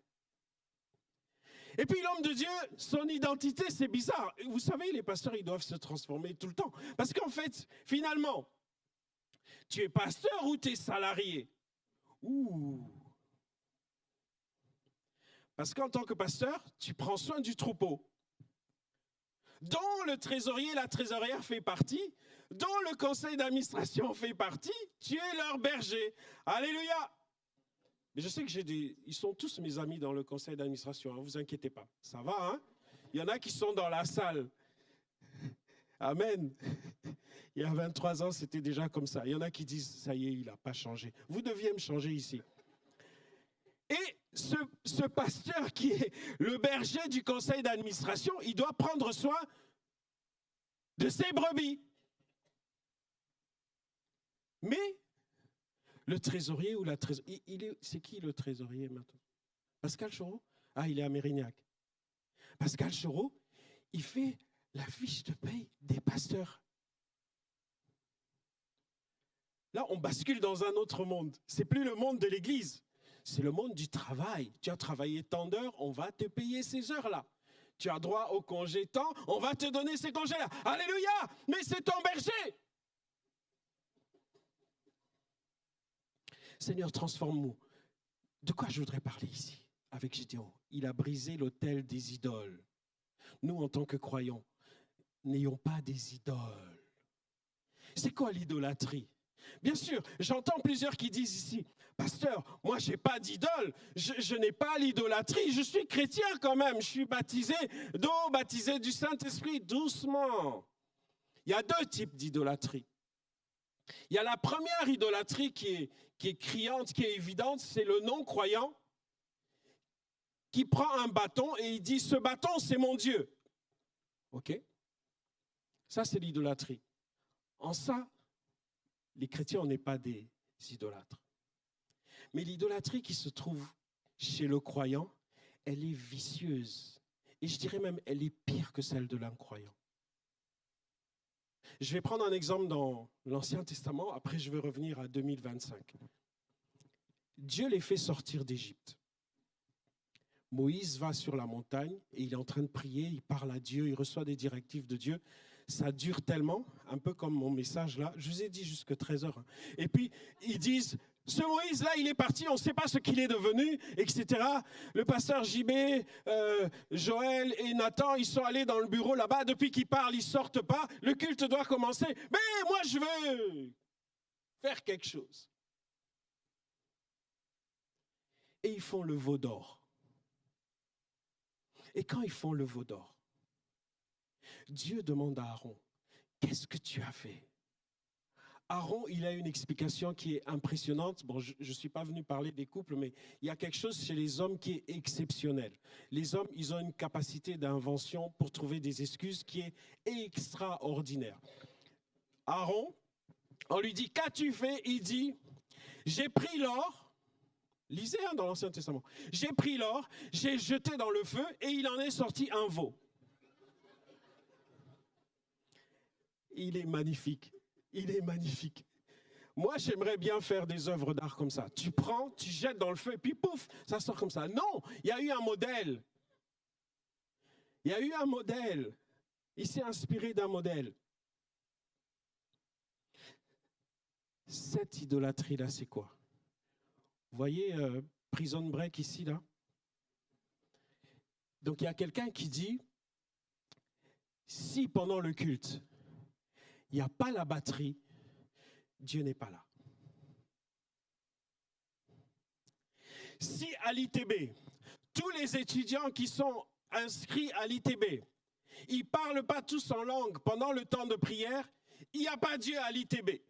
Et puis l'homme de Dieu, son identité, c'est bizarre. Vous savez, les pasteurs, ils doivent se transformer tout le temps. Parce qu'en fait, finalement, tu es pasteur ou tu es salarié? Ouh. Parce qu'en tant que pasteur, tu prends soin du troupeau, dont le trésorier, la trésorière fait partie, dont le conseil d'administration fait partie, tu es leur berger. Alléluia. Mais je sais que ils sont tous mes amis dans le conseil d'administration, ne vous inquiétez pas. Ça va, hein? Il y en a qui sont dans la salle. Amen. Il y a 23 ans, c'était déjà comme ça. Il y en a qui disent, ça y est, il n'a pas changé. Vous deviez me changer ici. Et ce pasteur qui est le berger du conseil d'administration, il doit prendre soin de ses brebis. Mais le trésorier ou la trésorière, c'est qui le trésorier maintenant? Pascal Choreau? Ah, il est à Mérignac. Pascal Choreau, il fait la fiche de paye des pasteurs. Là, on bascule dans un autre monde. C'est plus le monde de l'église, c'est le monde du travail. Tu as travaillé tant d'heures, on va te payer ces heures-là. Tu as droit au congé temps, on va te donner ces congés-là. Alléluia! Mais c'est ton berger! Seigneur, transforme-nous. De quoi je voudrais parler ici avec Gédéon? Il a brisé l'autel des idoles. Nous, en tant que croyants, n'ayons pas des idoles. C'est quoi l'idolâtrie? Bien sûr, j'entends plusieurs qui disent ici, pasteur, moi je n'ai pas d'idole, je n'ai pas l'idolâtrie, je suis chrétien quand même, je suis baptisé d'eau, baptisé du Saint-Esprit, doucement. Il y a deux types d'idolâtrie. Il y a la première idolâtrie qui est criante, qui est évidente, c'est le non-croyant qui prend un bâton et il dit, ce bâton c'est mon Dieu. Ok? Ça c'est l'idolâtrie. En ça, les chrétiens, on n'est pas des idolâtres. Mais l'idolâtrie qui se trouve chez le croyant, elle est vicieuse. Et je dirais même, elle est pire que celle de l'incroyant. Je vais prendre un exemple dans l'Ancien Testament, après je vais revenir à 2025. Dieu les fait sortir d'Égypte. Moïse va sur la montagne et il est en train de prier, il parle à Dieu, il reçoit des directives de Dieu. Ça dure tellement, un peu comme mon message là, je vous ai dit jusqu'à 13h. Et puis ils disent, ce Moïse là, il est parti, on ne sait pas ce qu'il est devenu, etc. Le pasteur JB, Joël et Nathan, ils sont allés dans le bureau là-bas, depuis qu'ils parlent, ils ne sortent pas, le culte doit commencer. Mais moi je veux... faire quelque chose. Et ils font le veau d'or. Et quand ils font le veau d'or, Dieu demande à Aaron, qu'est-ce que tu as fait? Aaron, il a une explication qui est impressionnante. Bon, je ne suis pas venu parler des couples, mais il y a quelque chose chez les hommes qui est exceptionnel. Les hommes, ils ont une capacité d'invention pour trouver des excuses qui est extraordinaire. Aaron, on lui dit, qu'as-tu fait? Il dit, j'ai pris l'or. Lisez dans l'Ancien Testament. J'ai pris l'or, j'ai jeté dans le feu et il en est sorti un veau. Il est magnifique. Il est magnifique. Moi, j'aimerais bien faire des œuvres d'art comme ça. Tu prends, tu jettes dans le feu et puis pouf, ça sort comme ça. Non, il y a eu un modèle. Il y a eu un modèle. Il s'est inspiré d'un modèle. Cette idolâtrie-là, c'est quoi? Vous voyez Prison Break ici, là? Donc, il y a quelqu'un qui dit, si pendant le culte, il n'y a pas la batterie, Dieu n'est pas là. Si à l'ITB, tous les étudiants qui sont inscrits à l'ITB, ils ne parlent pas tous en langue pendant le temps de prière, il n'y a pas Dieu à l'ITB.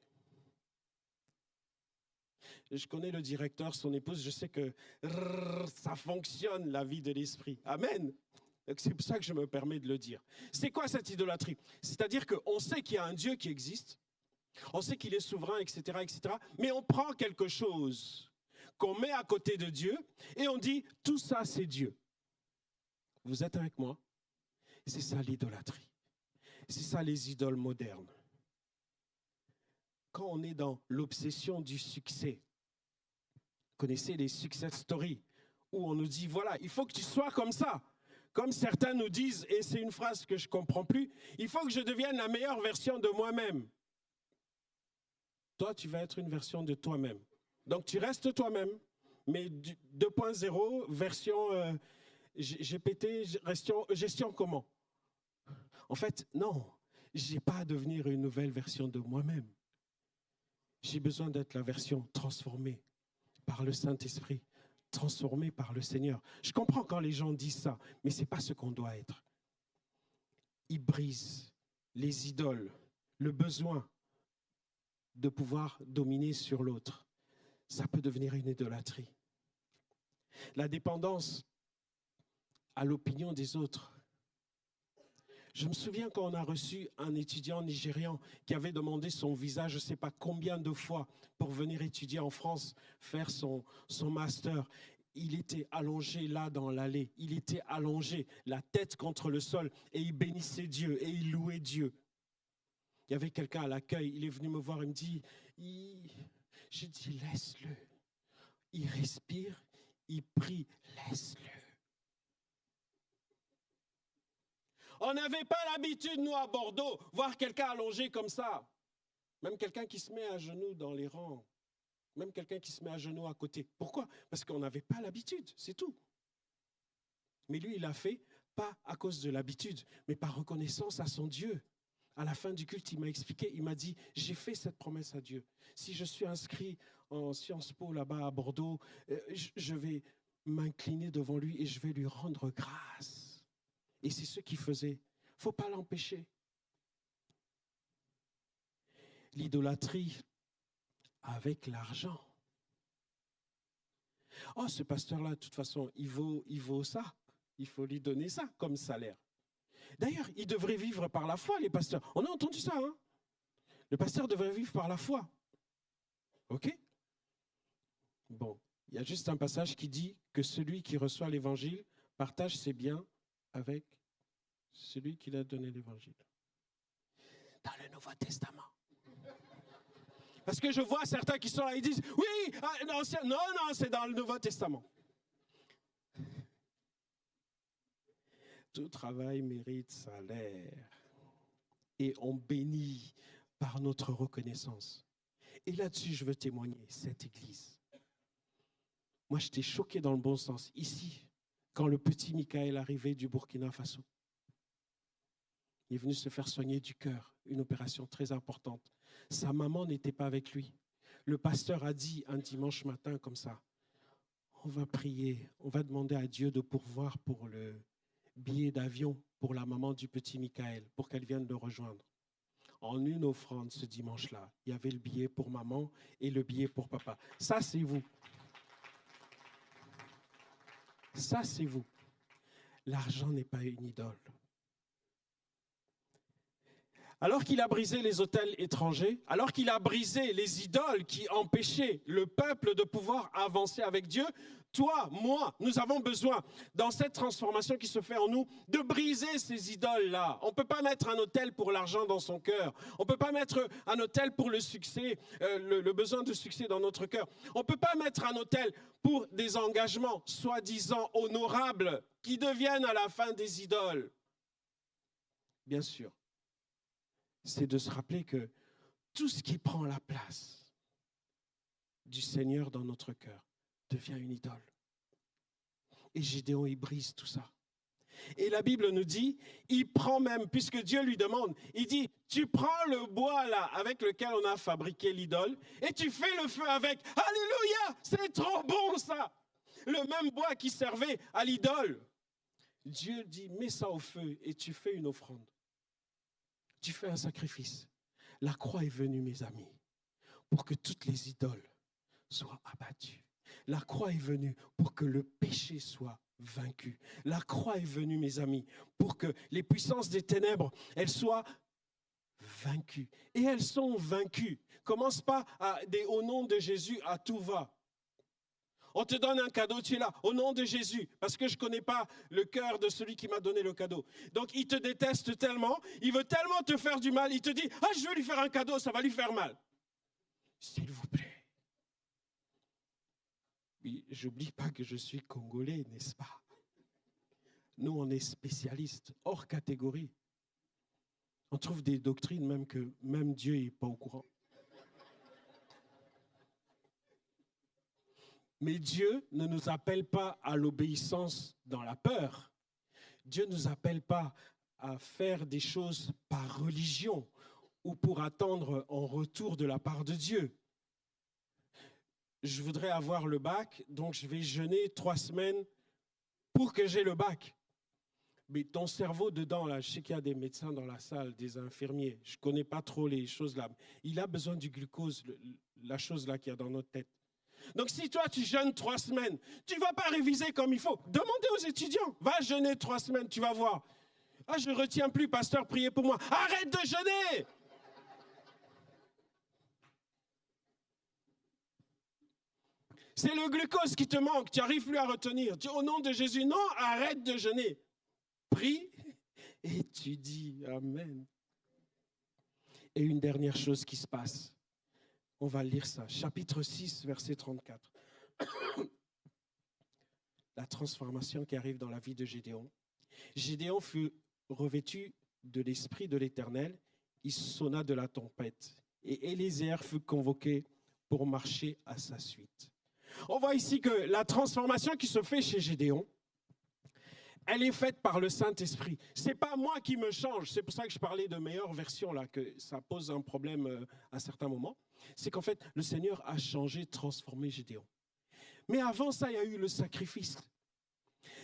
Je connais le directeur, son épouse, je sais que ça fonctionne, la vie de l'esprit. Amen. C'est pour ça que je me permets de le dire. C'est quoi cette idolâtrie? C'est-à-dire qu'on sait qu'il y a un Dieu qui existe, on sait qu'il est souverain, etc., etc., mais on prend quelque chose qu'on met à côté de Dieu et on dit, tout ça c'est Dieu. Vous êtes avec moi? C'est ça l'idolâtrie. C'est ça les idoles modernes. Quand on est dans l'obsession du succès, vous connaissez les success stories, où on nous dit, voilà, il faut que tu sois comme ça. Comme certains nous disent, et c'est une phrase que je ne comprends plus, il faut que je devienne la meilleure version de moi-même. Toi, tu vas être une version de toi-même. Donc, tu restes toi-même, mais 2.0, version GPT, gestion comment? En fait, non, je n'ai pas à devenir une nouvelle version de moi-même. J'ai besoin d'être la version transformée par le Saint-Esprit, transformée par le Seigneur. Je comprends quand les gens disent ça, mais ce n'est pas ce qu'on doit être. Ils brisent les idoles, le besoin de pouvoir dominer sur l'autre. Ça peut devenir une idolâtrie. La dépendance à l'opinion des autres. Je me souviens quand on a reçu un étudiant nigérian qui avait demandé son visa, je ne sais pas combien de fois, pour venir étudier en France, faire son master. Il était allongé là dans l'allée, il était allongé, la tête contre le sol, et il bénissait Dieu, et il louait Dieu. Il y avait quelqu'un à l'accueil, il est venu me voir, il me dit, j'ai dit, laisse-le. Il respire, il prie, laisse-le. On n'avait pas l'habitude, nous, à Bordeaux, voir quelqu'un allongé comme ça. Même quelqu'un qui se met à genoux dans les rangs. Même quelqu'un qui se met à genoux à côté. Pourquoi? Parce qu'on n'avait pas l'habitude, c'est tout. Mais lui, il l'a fait, pas à cause de l'habitude, mais par reconnaissance à son Dieu. À la fin du culte, il m'a expliqué, il m'a dit, j'ai fait cette promesse à Dieu. Si je suis inscrit en Sciences Po là-bas à Bordeaux, je vais m'incliner devant lui et je vais lui rendre grâce. Et c'est ce qu'il faisait. Il ne faut pas l'empêcher. L'idolâtrie avec l'argent. Oh, ce pasteur-là, de toute façon, il vaut ça. Il faut lui donner ça comme salaire. D'ailleurs, il devrait vivre par la foi, les pasteurs. On a entendu ça, hein? Le pasteur devrait vivre par la foi. OK? Bon, il y a juste un passage qui dit que celui qui reçoit l'évangile partage ses biens avec celui qui a donné l'évangile. Dans le Nouveau Testament. Parce que je vois certains qui sont là, ils disent, oui, non, c'est dans le Nouveau Testament. Tout travail mérite salaire. Et on bénit par notre reconnaissance. Et là-dessus, je veux témoigner, cette église. Moi, j'étais choqué dans le bon sens. Ici, quand le petit Michael arrivait du Burkina Faso, il est venu se faire soigner du cœur, une opération très importante. Sa maman n'était pas avec lui. Le pasteur a dit un dimanche matin comme ça, on va prier, on va demander à Dieu de pourvoir pour le billet d'avion pour la maman du petit Michael, pour qu'elle vienne le rejoindre. En une offrande ce dimanche-là, il y avait le billet pour maman et le billet pour papa. Ça, c'est vous. Ça, c'est vous. L'argent n'est pas une idole. Alors qu'il a brisé les autels étrangers, alors qu'il a brisé les idoles qui empêchaient le peuple de pouvoir avancer avec Dieu, toi, moi, nous avons besoin, dans cette transformation qui se fait en nous, de briser ces idoles-là. On ne peut pas mettre un autel pour l'argent dans son cœur. On ne peut pas mettre un autel pour le succès, le besoin de succès dans notre cœur. On ne peut pas mettre un autel pour des engagements soi-disant honorables qui deviennent à la fin des idoles. Bien sûr, c'est de se rappeler que tout ce qui prend la place du Seigneur dans notre cœur devient une idole. Et Gédéon, il brise tout ça. Et la Bible nous dit, il prend même, puisque Dieu lui demande, il dit, tu prends le bois là avec lequel on a fabriqué l'idole et tu fais le feu avec. Alléluia, c'est trop bon ça. Le même bois qui servait à l'idole. Dieu dit, mets ça au feu et tu fais une offrande. Tu fais un sacrifice. La croix est venue, mes amis, pour que toutes les idoles soient abattues. La croix est venue pour que le péché soit vaincu. La croix est venue, mes amis, pour que les puissances des ténèbres, elles soient vaincues. Et elles sont vaincues. Commence pas au nom de Jésus, à tout va. On te donne un cadeau, tu es là, au nom de Jésus, parce que je ne connais pas le cœur de celui qui m'a donné le cadeau. Donc, il te déteste tellement, il veut tellement te faire du mal, il te dit, ah, je vais lui faire un cadeau, ça va lui faire mal. S'il vous plaît. Oui, j'oublie pas que je suis congolais, n'est-ce pas? Nous, on est spécialistes, hors catégorie. On trouve des doctrines même que même Dieu n'est pas au courant. Mais Dieu ne nous appelle pas à l'obéissance dans la peur. Dieu ne nous appelle pas à faire des choses par religion ou pour attendre en retour de la part de Dieu. Je voudrais avoir le bac, donc je vais jeûner 3 semaines pour que j'ai le bac. Mais ton cerveau dedans, là, je sais qu'il y a des médecins dans la salle, des infirmiers, je ne connais pas trop les choses là. Il a besoin du glucose, la chose là qu'il y a dans notre tête. Donc si toi tu jeûnes 3 semaines, tu ne vas pas réviser comme il faut. Demandez aux étudiants, va jeûner 3 semaines, tu vas voir. Ah, je ne retiens plus, pasteur, priez pour moi. Arrête de jeûner! C'est le glucose qui te manque, tu n'arrives plus à retenir. Au nom de Jésus, non, arrête de jeûner. Prie et tu dis Amen. Et une dernière chose qui se passe. On va lire ça. Chapitre 6, verset 34. La transformation qui arrive dans la vie de Gédéon. Gédéon fut revêtu de l'Esprit de l'Éternel. Il sonna de la tempête. Et Éléazar fut convoqué pour marcher à sa suite. On voit ici que la transformation qui se fait chez Gédéon, elle est faite par le Saint-Esprit. Ce n'est pas moi qui me change. C'est pour ça que je parlais de meilleure version, là, que ça pose un problème à certains moments. C'est qu'en fait, le Seigneur a changé, transformé Gédéon. Mais avant ça, il y a eu le sacrifice.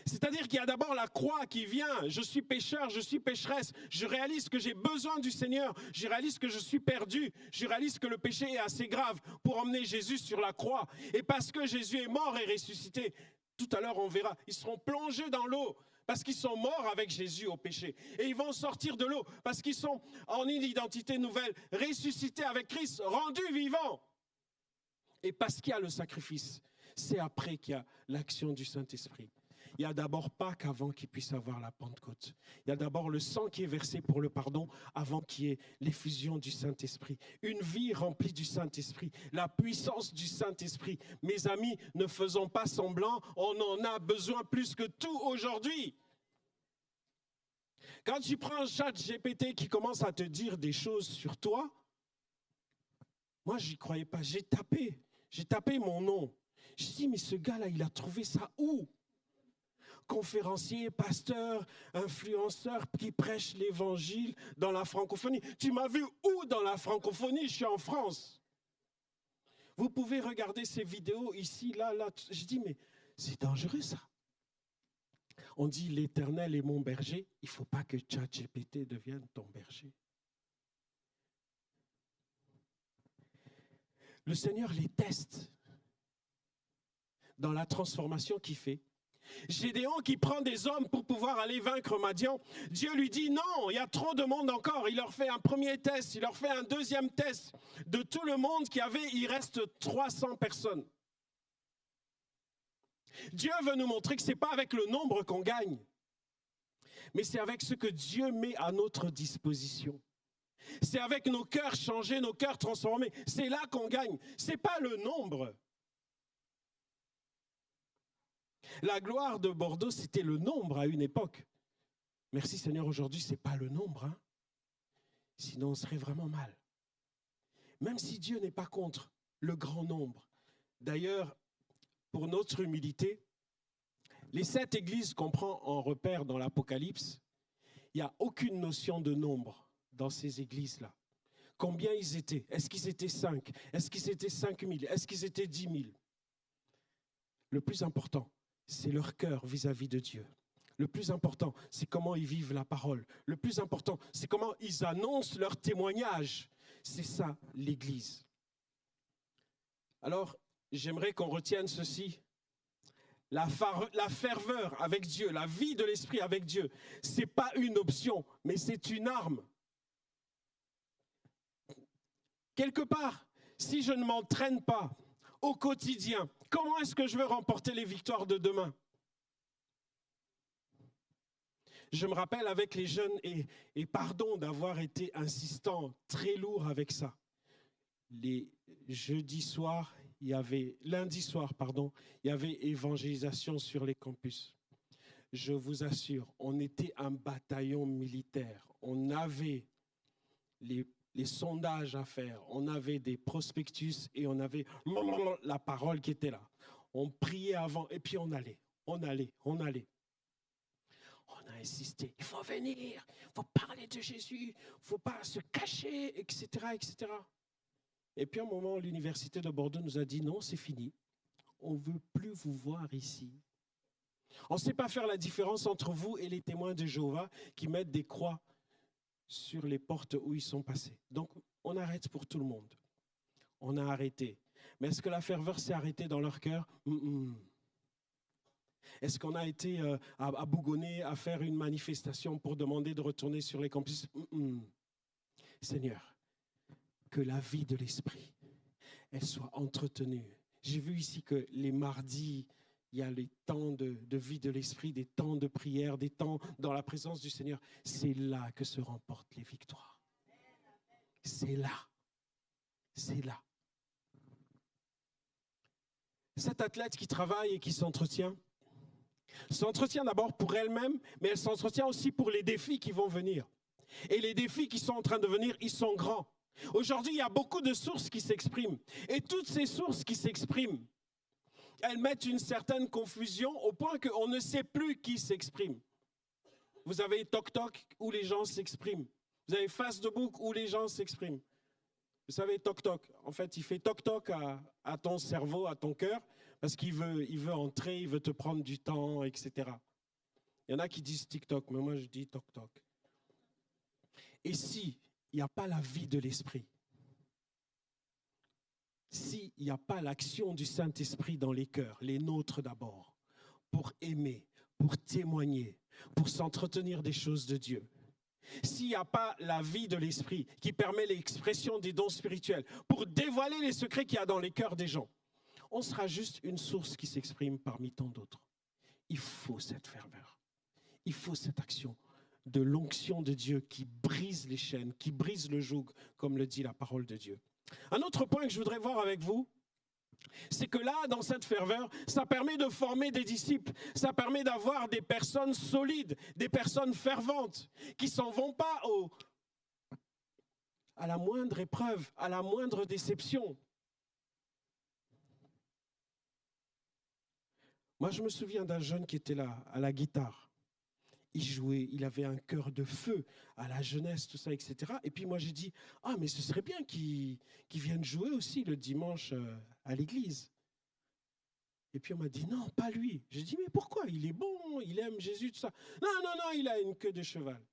C'est-à-dire qu'il y a d'abord la croix qui vient. Je suis pécheur, je suis pécheresse. Je réalise que j'ai besoin du Seigneur. Je réalise que je suis perdu. Je réalise que le péché est assez grave pour emmener Jésus sur la croix. Et parce que Jésus est mort et ressuscité, tout à l'heure on verra, ils seront plongés dans l'eau parce qu'ils sont morts avec Jésus au péché. Et ils vont sortir de l'eau parce qu'ils sont en une identité nouvelle, ressuscités avec Christ, rendus vivants. Et parce qu'il y a le sacrifice, c'est après qu'il y a l'action du Saint-Esprit. Il y a d'abord Pâques avant qu'il puisse avoir la Pentecôte. Il y a d'abord le sang qui est versé pour le pardon avant qu'il y ait l'effusion du Saint-Esprit. Une vie remplie du Saint-Esprit, la puissance du Saint-Esprit. Mes amis, ne faisons pas semblant, on en a besoin plus que tout aujourd'hui. Quand tu prends un ChatGPT qui commence à te dire des choses sur toi, moi je n'y croyais pas, j'ai tapé mon nom. Je dis, mais ce gars-là, il a trouvé ça où ? Conférencier, pasteur, influenceur qui prêche l'évangile dans la francophonie. Tu m'as vu où dans la francophonie? Je suis en France. Vous pouvez regarder ces vidéos ici, là, là. Je dis, mais c'est dangereux ça. On dit l'Éternel est mon berger. Il ne faut pas que ChatGPT devienne ton berger. Le Seigneur les teste dans la transformation qu'il fait. Gédéon qui prend des hommes pour pouvoir aller vaincre Madian. Dieu lui dit non, il y a trop de monde encore. Il leur fait un premier test, il leur fait un deuxième test. De tout le monde qu'il y avait, il reste 300 personnes. Dieu veut nous montrer que ce n'est pas avec le nombre qu'on gagne, mais c'est avec ce que Dieu met à notre disposition. C'est avec nos cœurs changés, nos cœurs transformés. C'est là qu'on gagne. Ce n'est pas le nombre. La gloire de Bordeaux, c'était le nombre à une époque. Merci Seigneur, aujourd'hui, ce n'est pas le nombre. Hein? Sinon, on serait vraiment mal. Même si Dieu n'est pas contre le grand nombre. D'ailleurs, pour notre humilité, les 7 églises qu'on prend en repère dans l'Apocalypse, il n'y a aucune notion de nombre dans ces églises-là. Combien ils étaient? Est-ce qu'ils étaient 5? Est-ce qu'ils étaient 5 000? Est-ce qu'ils étaient 10 000? Le plus important, c'est leur cœur vis-à-vis de Dieu. Le plus important, c'est comment ils vivent la parole. Le plus important, c'est comment ils annoncent leur témoignage. C'est ça, l'Église. Alors, j'aimerais qu'on retienne ceci. La ferveur avec Dieu, la vie de l'esprit avec Dieu, ce n'est pas une option, mais c'est une arme. Quelque part, si je ne m'entraîne pas au quotidien, comment est-ce que je veux remporter les victoires de demain? Je me rappelle avec les jeunes, et pardon d'avoir été insistant, très lourd avec ça. Les jeudis soirs, lundi soir, il y avait évangélisation sur les campus. Je vous assure, on était un bataillon militaire. On avait les sondages à faire, on avait des prospectus et on avait la parole qui était là. On priait avant et puis on allait. On a insisté, il faut venir, il faut parler de Jésus, il ne faut pas se cacher, etc., etc. Et puis à un moment, l'université de Bordeaux nous a dit non, c'est fini. On ne veut plus vous voir ici. On ne sait pas faire la différence entre vous et les témoins de Jéhovah qui mettent des croix sur les portes où ils sont passés. Donc, on arrête pour tout le monde. On a arrêté. Mais est-ce que la ferveur s'est arrêtée dans leur cœur? Est-ce qu'on a été à bougonner, à faire une manifestation pour demander de retourner sur les campus? Seigneur, que la vie de l'esprit, elle soit entretenue. J'ai vu ici que les mardis, il y a les temps de vie de l'esprit, des temps de prière, des temps dans la présence du Seigneur. C'est là que se remportent les victoires. C'est là. C'est là. Cette athlète qui travaille et qui s'entretient d'abord pour elle-même, mais elle s'entretient aussi pour les défis qui vont venir. Et les défis qui sont en train de venir, ils sont grands. Aujourd'hui, il y a beaucoup de sources qui s'expriment. Et toutes ces sources qui s'expriment, elles mettent une certaine confusion au point qu'on ne sait plus qui s'exprime. Vous avez TokTok où les gens s'expriment. Vous avez Facebook où les gens s'expriment. Vous savez, TokTok, en fait, il fait TokTok à ton cerveau, à ton cœur, parce qu'il veut entrer, il veut te prendre du temps, etc. Il y en a qui disent TikTok, mais moi je dis TokTok. Et s'il n'y a pas la vie de l'esprit, s'il n'y a pas l'action du Saint-Esprit dans les cœurs, les nôtres d'abord, pour aimer, pour témoigner, pour s'entretenir des choses de Dieu, s'il n'y a pas la vie de l'esprit qui permet l'expression des dons spirituels, pour dévoiler les secrets qu'il y a dans les cœurs des gens, on sera juste une source qui s'exprime parmi tant d'autres. Il faut cette ferveur, il faut cette action de l'onction de Dieu qui brise les chaînes, qui brise le joug, comme le dit la parole de Dieu. Un autre point que je voudrais voir avec vous, c'est que là, dans cette ferveur, ça permet de former des disciples, ça permet d'avoir des personnes solides, des personnes ferventes, qui ne s'en vont pas à la moindre épreuve, à la moindre déception. Moi, je me souviens d'un jeune qui était là, à la guitare. il jouait, il avait un cœur de feu à la jeunesse, tout ça, etc. Et puis moi, j'ai dit, ah, mais ce serait bien qu'il vienne jouer aussi le dimanche à l'église. Et puis on m'a dit, non, pas lui. J'ai dit, mais pourquoi? Il est bon, il aime Jésus, tout ça. Non, non, non, il a une queue de cheval.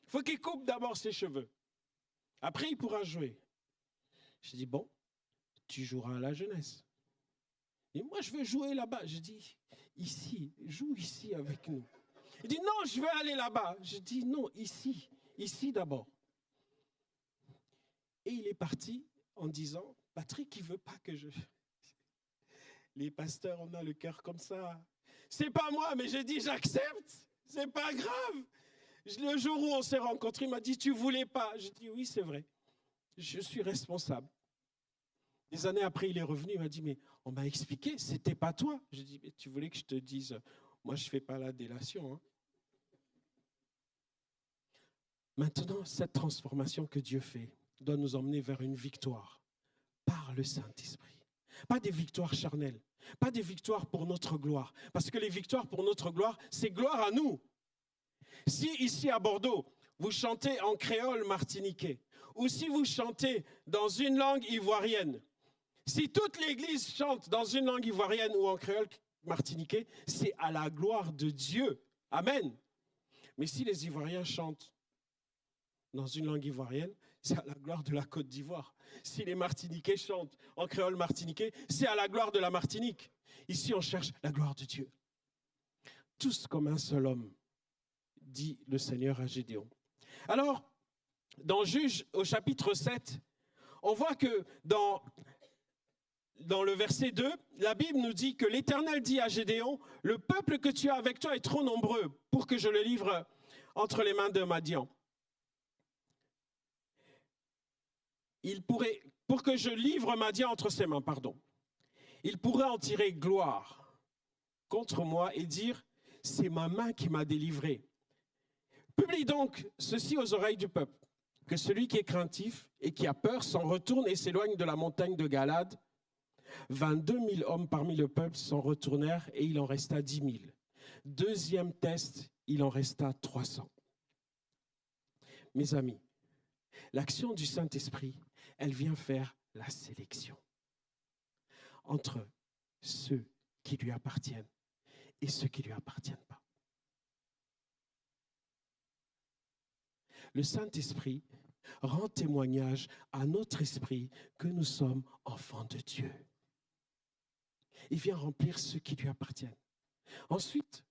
Il faut qu'il coupe d'abord ses cheveux. Après, il pourra jouer. J'ai dit, bon, tu joueras à la jeunesse. Et moi, je veux jouer là-bas. Je dis, ici, joue ici avec nous. Il dit, non, je veux aller là-bas. Je dis, non, ici d'abord. Et il est parti en disant, Patrick, il ne veut pas que je... Les pasteurs, on a le cœur comme ça. C'est pas moi, mais j'ai dit, j'accepte. C'est pas grave. Le jour où on s'est rencontrés, il m'a dit, tu voulais pas. Je dis, oui, c'est vrai. Je suis responsable. Des années après, il est revenu, il m'a dit, mais on m'a expliqué, c'était pas toi. Je dis, mais tu voulais que je te dise, moi je ne fais pas la délation. Hein. Maintenant, cette transformation que Dieu fait doit nous emmener vers une victoire par le Saint-Esprit. Pas des victoires charnelles, pas des victoires pour notre gloire. Parce que les victoires pour notre gloire, c'est gloire à nous. Si ici à Bordeaux, vous chantez en créole martiniquais, ou si vous chantez dans une langue ivoirienne, si toute l'Église chante dans une langue ivoirienne ou en créole martiniquais, c'est à la gloire de Dieu. Amen. Mais si les Ivoiriens chantent dans une langue ivoirienne, c'est à la gloire de la Côte d'Ivoire. Si les Martiniquais chantent en créole martiniquais, c'est à la gloire de la Martinique. Ici, on cherche la gloire de Dieu. Tous comme un seul homme, dit le Seigneur à Gédéon. Alors, dans Juges, au chapitre 7, on voit que dans le verset 2, la Bible nous dit que l'Éternel dit à Gédéon, « Le peuple que tu as avec toi est trop nombreux pour que je le livre entre les mains de Madian. Pour que je livre Madian entre ses mains, pardon. Il pourrait en tirer gloire contre moi et dire, c'est ma main qui m'a délivré. Publie donc ceci aux oreilles du peuple, que celui qui est craintif et qui a peur s'en retourne et s'éloigne de la montagne de Galade. 22 000 hommes parmi le peuple s'en retournèrent et il en resta 10 000. Deuxième test, il en resta 300. Mes amis, l'action du Saint-Esprit, elle vient faire la sélection entre ceux qui lui appartiennent et ceux qui ne lui appartiennent pas. Le Saint-Esprit rend témoignage à notre esprit que nous sommes enfants de Dieu. Il vient remplir ceux qui lui appartiennent. Ensuite,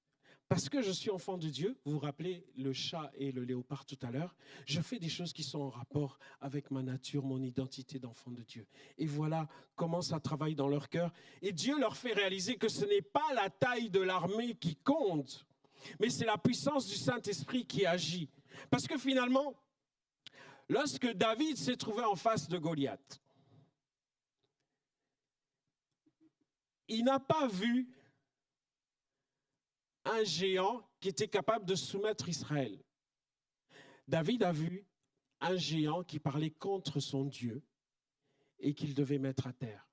parce que je suis enfant de Dieu, vous vous rappelez le chat et le léopard tout à l'heure, je fais des choses qui sont en rapport avec ma nature, mon identité d'enfant de Dieu. Et voilà comment ça travaille dans leur cœur. Et Dieu leur fait réaliser que ce n'est pas la taille de l'armée qui compte, mais c'est la puissance du Saint-Esprit qui agit. Parce que finalement, lorsque David s'est trouvé en face de Goliath, il n'a pas vu un géant qui était capable de soumettre Israël. David a vu un géant qui parlait contre son Dieu et qu'il devait mettre à terre.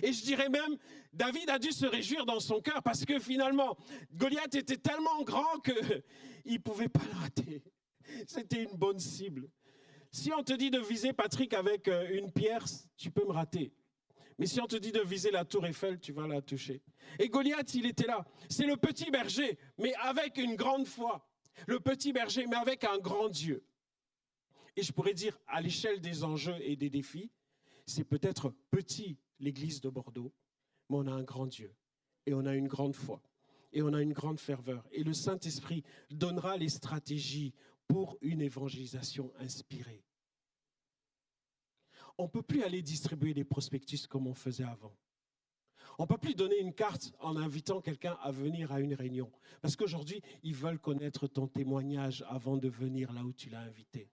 Et je dirais même, David a dû se réjouir dans son cœur parce que finalement, Goliath était tellement grand qu'il ne pouvait pas le rater. C'était une bonne cible. Si on te dit de viser Patrick avec une pierre, tu peux me rater. Mais si on te dit de viser la tour Eiffel, tu vas la toucher. Et Goliath, il était là. C'est le petit berger, mais avec une grande foi. Le petit berger, mais avec un grand Dieu. Et je pourrais dire, à l'échelle des enjeux et des défis, c'est peut-être petit, l'église de Bordeaux, mais on a un grand Dieu. Et on a une grande foi. Et on a une grande ferveur. Et le Saint-Esprit donnera les stratégies pour une évangélisation inspirée. On ne peut plus aller distribuer des prospectus comme on faisait avant. On ne peut plus donner une carte en invitant quelqu'un à venir à une réunion. Parce qu'aujourd'hui, ils veulent connaître ton témoignage avant de venir là où tu l'as invité.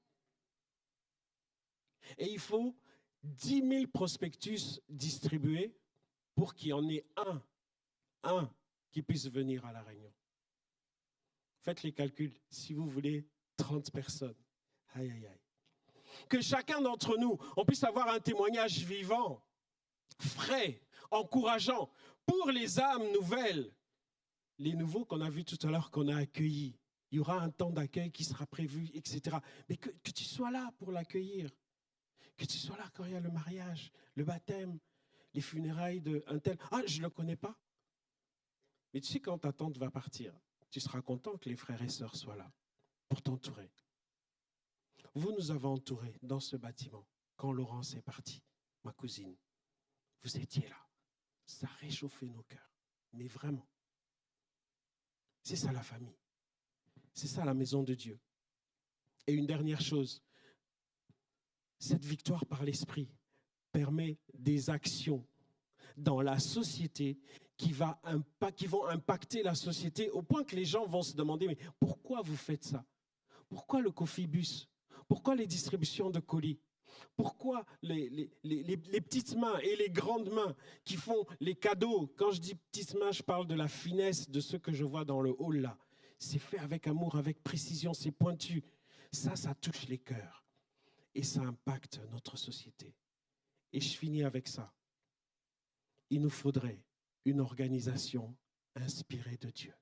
Et il faut 10 000 prospectus distribués pour qu'il y en ait un qui puisse venir à la réunion. Faites les calculs. Si vous voulez 30 personnes, aïe, aïe, aïe. Que chacun d'entre nous, on puisse avoir un témoignage vivant, frais, encourageant, pour les âmes nouvelles les nouveaux qu'on a vus tout à l'heure, qu'on a accueillis. Il y aura un temps d'accueil qui sera prévu, etc. Mais que tu sois là pour l'accueillir. Que tu sois là quand il y a le mariage, le baptême, les funérailles d'un tel. Ah, je ne le connais pas. Mais tu sais, quand ta tante va partir, tu seras content que les frères et sœurs soient là pour t'entourer. Vous nous avez entourés dans ce bâtiment quand Laurence est partie, ma cousine. Vous étiez là. Ça réchauffait nos cœurs. Mais vraiment. C'est ça la famille. C'est ça la maison de Dieu. Et une dernière chose, cette victoire par l'esprit permet des actions dans la société qui vont impacter la société au point que les gens vont se demander, mais pourquoi vous faites ça? Pourquoi le coffee bus? Pourquoi les distributions de colis? Pourquoi les petites mains et les grandes mains qui font les cadeaux? Quand je dis petites mains, je parle de la finesse de ce que je vois dans le hall là. C'est fait avec amour, avec précision, c'est pointu. Ça touche les cœurs. Et ça impacte notre société. Et je finis avec ça. Il nous faudrait une organisation inspirée de Dieu.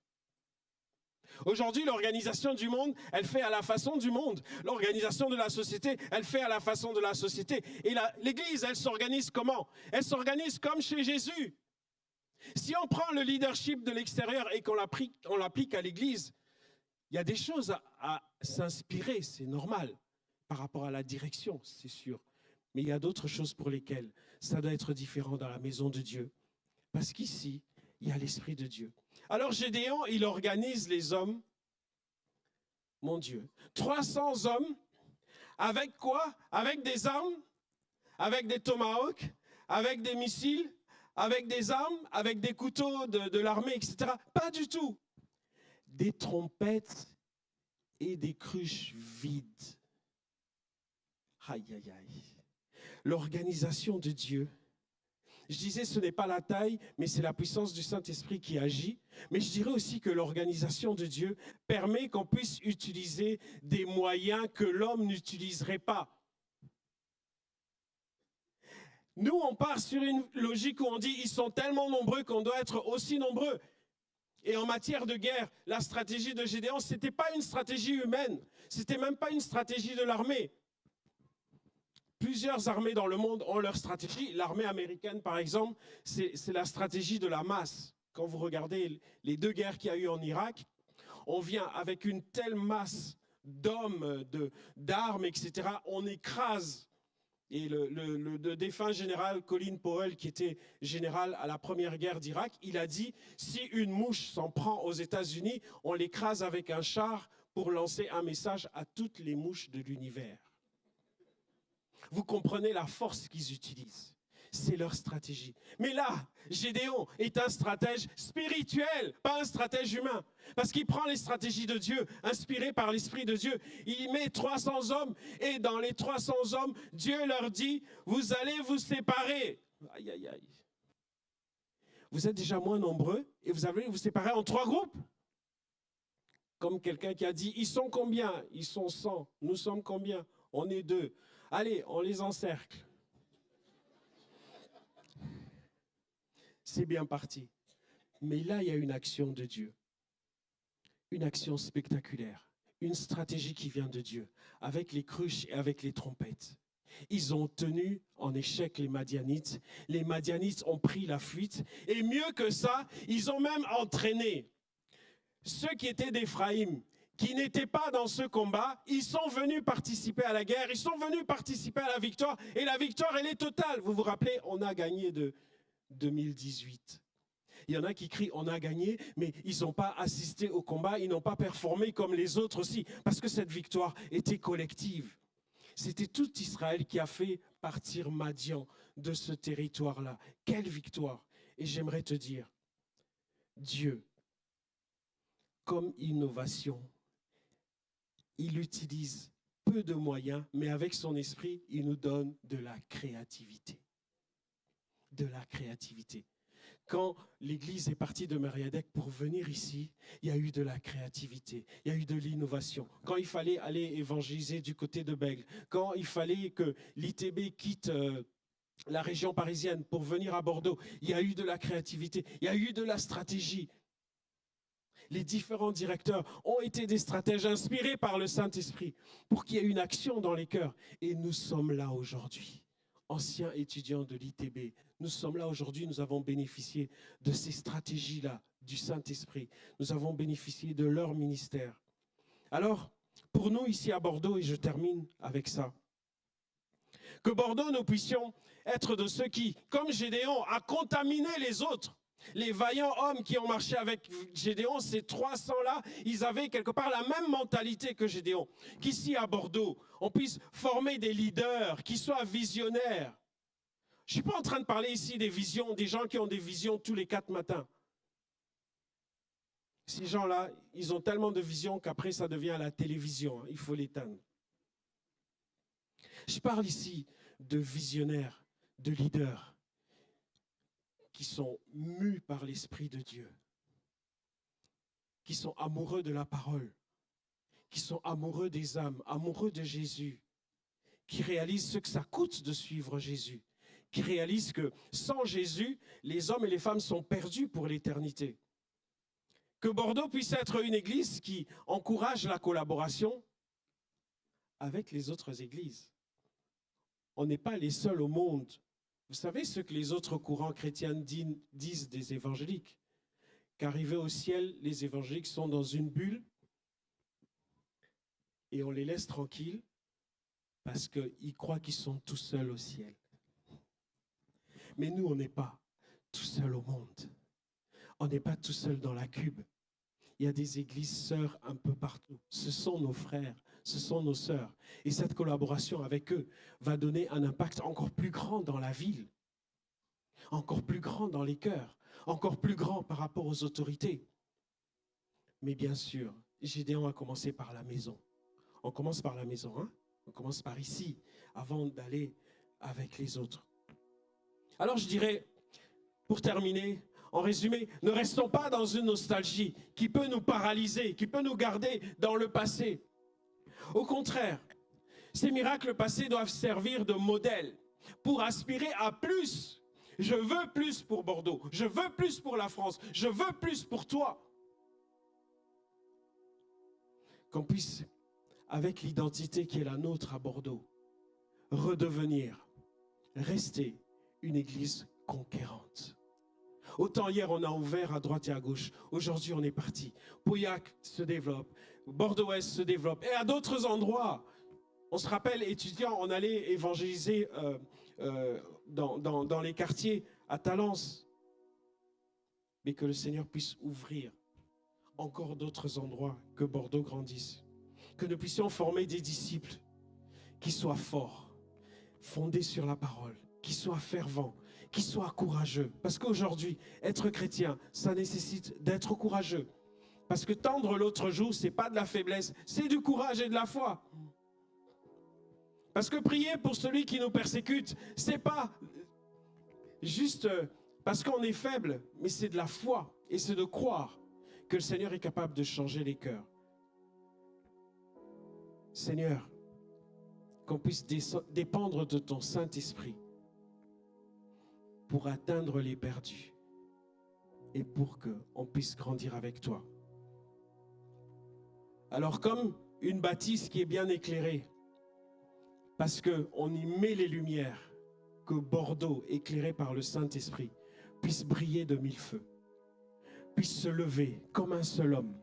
Aujourd'hui, l'organisation du monde, elle fait à la façon du monde. L'organisation de la société, elle fait à la façon de la société. Et l'Église, elle s'organise comment? Elle s'organise comme chez Jésus. Si on prend le leadership de l'extérieur et qu'on l'applique à l'Église, il y a des choses à s'inspirer, c'est normal, par rapport à la direction, c'est sûr. Mais il y a d'autres choses pour lesquelles ça doit être différent dans la maison de Dieu. Parce qu'ici, il y a l'Esprit de Dieu. Alors Gédéon, il organise les hommes, mon Dieu, 300 hommes, avec quoi? Avec des armes, avec des tomahawks, avec des missiles, avec des armes, avec des couteaux de l'armée, etc. Pas du tout. Des trompettes et des cruches vides. Aïe, aïe, aïe. L'organisation de Dieu. Je disais, ce n'est pas la taille, mais c'est la puissance du Saint-Esprit qui agit. Mais je dirais aussi que l'organisation de Dieu permet qu'on puisse utiliser des moyens que l'homme n'utiliserait pas. Nous, on part sur une logique où on dit ils sont tellement nombreux qu'on doit être aussi nombreux. Et en matière de guerre, la stratégie de Gédéon, ce n'était pas une stratégie humaine. Ce n'était même pas une stratégie de l'armée. Plusieurs armées dans le monde ont leur stratégie. L'armée américaine, par exemple, c'est la stratégie de la masse. Quand vous regardez les deux guerres qu'il y a eu en Irak, on vient avec une telle masse d'hommes, d'armes, etc. On écrase. Et le défunt général Colin Powell, qui était général à la première guerre d'Irak, il a dit, si une mouche s'en prend aux États-Unis, on l'écrase avec un char pour lancer un message à toutes les mouches de l'univers. Vous comprenez la force qu'ils utilisent. C'est leur stratégie. Mais là, Gédéon est un stratège spirituel, pas un stratège humain. Parce qu'il prend les stratégies de Dieu, inspirées par l'Esprit de Dieu. Il met 300 hommes et dans les 300 hommes, Dieu leur dit, vous allez vous séparer. Aïe, aïe, aïe. Vous êtes déjà moins nombreux et vous allez vous séparer en 3 groupes. Comme quelqu'un qui a dit, ils sont combien? Ils sont 100. Nous sommes combien? On est 2. Allez, on les encercle. C'est bien parti. Mais là, il y a une action de Dieu. Une action spectaculaire. Une stratégie qui vient de Dieu. Avec les cruches et avec les trompettes. Ils ont tenu en échec les Madianites. Les Madianites ont pris la fuite. Et mieux que ça, ils ont même entraîné ceux qui étaient d'Éphraïm, qui n'étaient pas dans ce combat, ils sont venus participer à la guerre, ils sont venus participer à la victoire, et la victoire, elle est totale. Vous vous rappelez, on a gagné de 2018. Il y en a qui crient, on a gagné, mais ils n'ont pas assisté au combat, ils n'ont pas performé comme les autres aussi, parce que cette victoire était collective. C'était tout Israël qui a fait partir Madian de ce territoire-là. Quelle victoire! Et j'aimerais te dire, Dieu, comme innovation, il utilise peu de moyens, mais avec son esprit, il nous donne de la créativité. De la créativité. Quand l'Église est partie de Mériadec pour venir ici, il y a eu de la créativité, il y a eu de l'innovation. Quand il fallait aller évangéliser du côté de Bègle, quand il fallait que l'ITB quitte la région parisienne pour venir à Bordeaux, il y a eu de la créativité, il y a eu de la stratégie. les différents directeurs ont été des stratèges inspirés par le Saint-Esprit pour qu'il y ait une action dans les cœurs. Et nous sommes là aujourd'hui, anciens étudiants de l'ITB. Nous sommes là aujourd'hui, nous avons bénéficié de ces stratégies-là du Saint-Esprit. Nous avons bénéficié de leur ministère. Alors, pour nous ici à Bordeaux, et je termine avec ça, que Bordeaux, nous puissions être de ceux qui, comme Gédéon, a contaminé les autres. Les vaillants hommes qui ont marché avec Gédéon, ces 300-là, ils avaient quelque part la même mentalité que Gédéon. Qu'ici à Bordeaux, on puisse former des leaders qui soient visionnaires. Je ne suis pas en train de parler ici des visions, des gens qui ont des visions tous les 4 matins. Ces gens-là, ils ont tellement de visions qu'après ça devient à la télévision. Il faut l'éteindre. Je parle ici de visionnaires, de leaders qui sont mus par l'Esprit de Dieu, qui sont amoureux de la parole, qui sont amoureux des âmes, amoureux de Jésus, qui réalisent ce que ça coûte de suivre Jésus, qui réalisent que sans Jésus, les hommes et les femmes sont perdus pour l'éternité. Que Bordeaux puisse être une église qui encourage la collaboration avec les autres églises. On n'est pas les seuls au monde. Vous savez ce que les autres courants chrétiens disent des évangéliques? Qu'arrivés au ciel, les évangéliques sont dans une bulle et on les laisse tranquilles parce qu'ils croient qu'ils sont tout seuls au ciel. Mais nous, on n'est pas tout seuls au monde. On n'est pas tout seul dans la cube. Il y a des églises sœurs un peu partout. Ce sont nos frères, ce sont nos sœurs. Et cette collaboration avec eux va donner un impact encore plus grand dans la ville, encore plus grand dans les cœurs, encore plus grand par rapport aux autorités. Mais bien sûr, Gédéon a commencé par la maison. On commence par la maison, hein? On commence par ici, avant d'aller avec les autres. Alors je dirais, pour terminer, en résumé, ne restons pas dans une nostalgie qui peut nous paralyser, qui peut nous garder dans le passé. Au contraire, ces miracles passés doivent servir de modèle pour aspirer à plus. Je veux plus pour Bordeaux, je veux plus pour la France, je veux plus pour toi. Qu'on puisse, avec l'identité qui est la nôtre à Bordeaux, redevenir, rester une église conquérante. Autant hier, on a ouvert à droite et à gauche. Aujourd'hui, on est parti. Pauillac se développe. Bordeaux-Ouest se développe. Et à d'autres endroits, on se rappelle, étudiants, on allait évangéliser dans les quartiers à Talence. Mais que le Seigneur puisse ouvrir encore d'autres endroits, que Bordeaux grandisse. Que nous puissions former des disciples qui soient forts, fondés sur la parole, qui soient fervents, qui soient courageux. Parce qu'aujourd'hui, être chrétien, ça nécessite d'être courageux. Parce que tendre l'autre joue, ce n'est pas de la faiblesse, c'est du courage et de la foi. Parce que prier pour celui qui nous persécute, ce n'est pas juste parce qu'on est faible, mais c'est de la foi et c'est de croire que le Seigneur est capable de changer les cœurs. Seigneur, qu'on puisse dépendre de ton Saint-Esprit pour atteindre les perdus et pour qu'on puisse grandir avec toi. Alors comme une bâtisse qui est bien éclairée, parce qu'on y met les lumières, que Bordeaux, éclairé par le Saint-Esprit, puisse briller de 1000 feux, puisse se lever comme un seul homme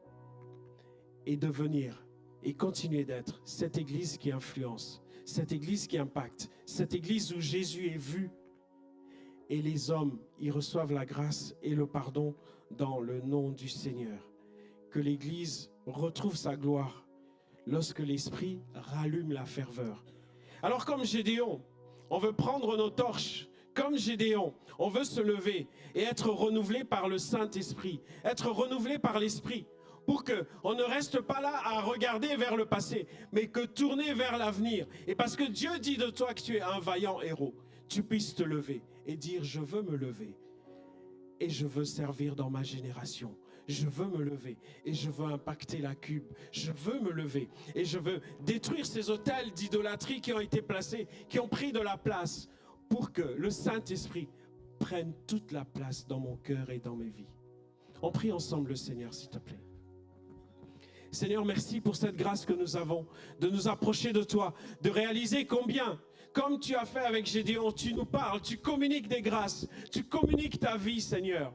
et devenir et continuer d'être cette église qui influence, cette église qui impacte, cette église où Jésus est vu et les hommes y reçoivent la grâce et le pardon dans le nom du Seigneur. Que l'église retrouve sa gloire lorsque l'Esprit rallume la ferveur. Alors comme Gédéon, on veut prendre nos torches. Comme Gédéon, on veut se lever et être renouvelé par le Saint-Esprit, être renouvelé par l'Esprit, pour qu'on ne reste pas là à regarder vers le passé, mais que tourner vers l'avenir. Et parce que Dieu dit de toi que tu es un vaillant héros, tu puisses te lever et dire « Je veux me lever et je veux servir dans ma génération. Je veux me lever et je veux impacter la cube. Je veux me lever et je veux détruire ces autels d'idolâtrie qui ont été placés, qui ont pris de la place pour que le Saint-Esprit prenne toute la place dans mon cœur et dans mes vies. » On prie ensemble le Seigneur, s'il te plaît. Seigneur, merci pour cette grâce que nous avons, de nous approcher de toi, de réaliser combien, comme tu as fait avec Gédéon, tu nous parles, tu communiques des grâces, tu communiques ta vie, Seigneur.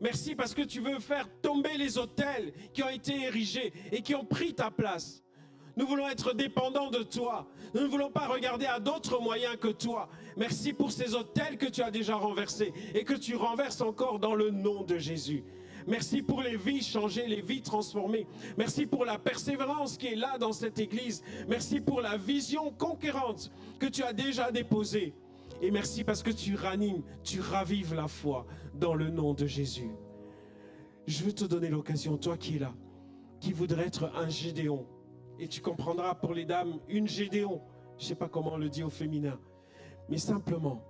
Merci parce que tu veux faire tomber les autels qui ont été érigés et qui ont pris ta place. Nous voulons être dépendants de toi. Nous ne voulons pas regarder à d'autres moyens que toi. Merci pour ces autels que tu as déjà renversés et que tu renverses encore dans le nom de Jésus. Merci pour les vies changées, les vies transformées. Merci pour la persévérance qui est là dans cette église. Merci pour la vision conquérante que tu as déjà déposée. Et merci parce que tu ranimes, tu ravives la foi dans le nom de Jésus. Je veux te donner l'occasion, toi qui es là, qui voudrais être un Gédéon. Et tu comprendras pour les dames, une Gédéon. Je ne sais pas comment on le dit au féminin. Mais simplement,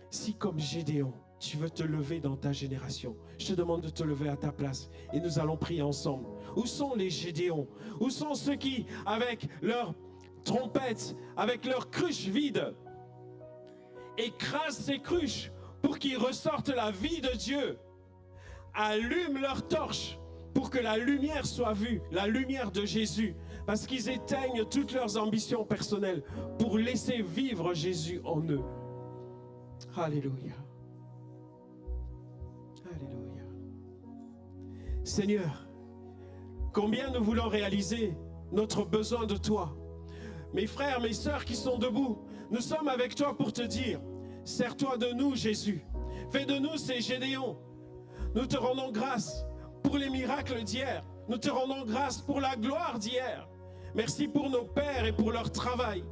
si comme Gédéon, tu veux te lever dans ta génération, je te demande de te lever à ta place. Et nous allons prier ensemble. Où sont les Gédéons? Où sont ceux qui, avec leurs trompettes, avec leurs cruches vides, écrasent ces cruches pour qu'ils ressortent la vie de Dieu, allument leurs torches pour que la lumière soit vue, la lumière de Jésus, parce qu'ils éteignent toutes leurs ambitions personnelles pour laisser vivre Jésus en eux. Alléluia. Alléluia. Seigneur, combien nous voulons réaliser notre besoin de toi. Mes frères, mes sœurs qui sont debout, nous sommes avec toi pour te dire, sers-toi de nous, Jésus. Fais de nous ces Gédéons. Nous te rendons grâce pour les miracles d'hier. Nous te rendons grâce pour la gloire d'hier. Merci pour nos pères et pour leur travail.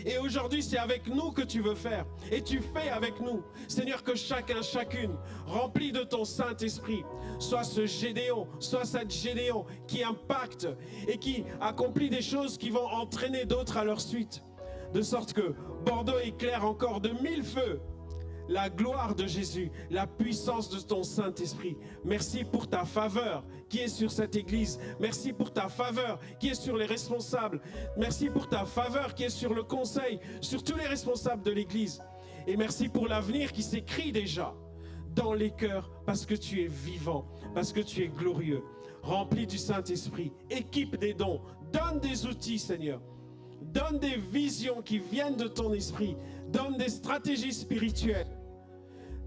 Et aujourd'hui, c'est avec nous que tu veux faire. Et tu fais avec nous. Seigneur, que chacun, chacune, rempli de ton Saint-Esprit, soit ce Gédéon, soit cette Gédéon qui impacte et qui accomplit des choses qui vont entraîner d'autres à leur suite. De sorte que Bordeaux éclaire encore de 1000 feux la gloire de Jésus, la puissance de ton Saint-Esprit. Merci pour ta faveur qui est sur cette église. Merci pour ta faveur qui est sur les responsables. Merci pour ta faveur qui est sur le conseil, sur tous les responsables de l'église. Et merci pour l'avenir qui s'écrit déjà dans les cœurs parce que tu es vivant, parce que tu es glorieux, rempli du Saint-Esprit. Équipe des dons, donne des outils, Seigneur. Donne des visions qui viennent de ton esprit. Donne des stratégies spirituelles.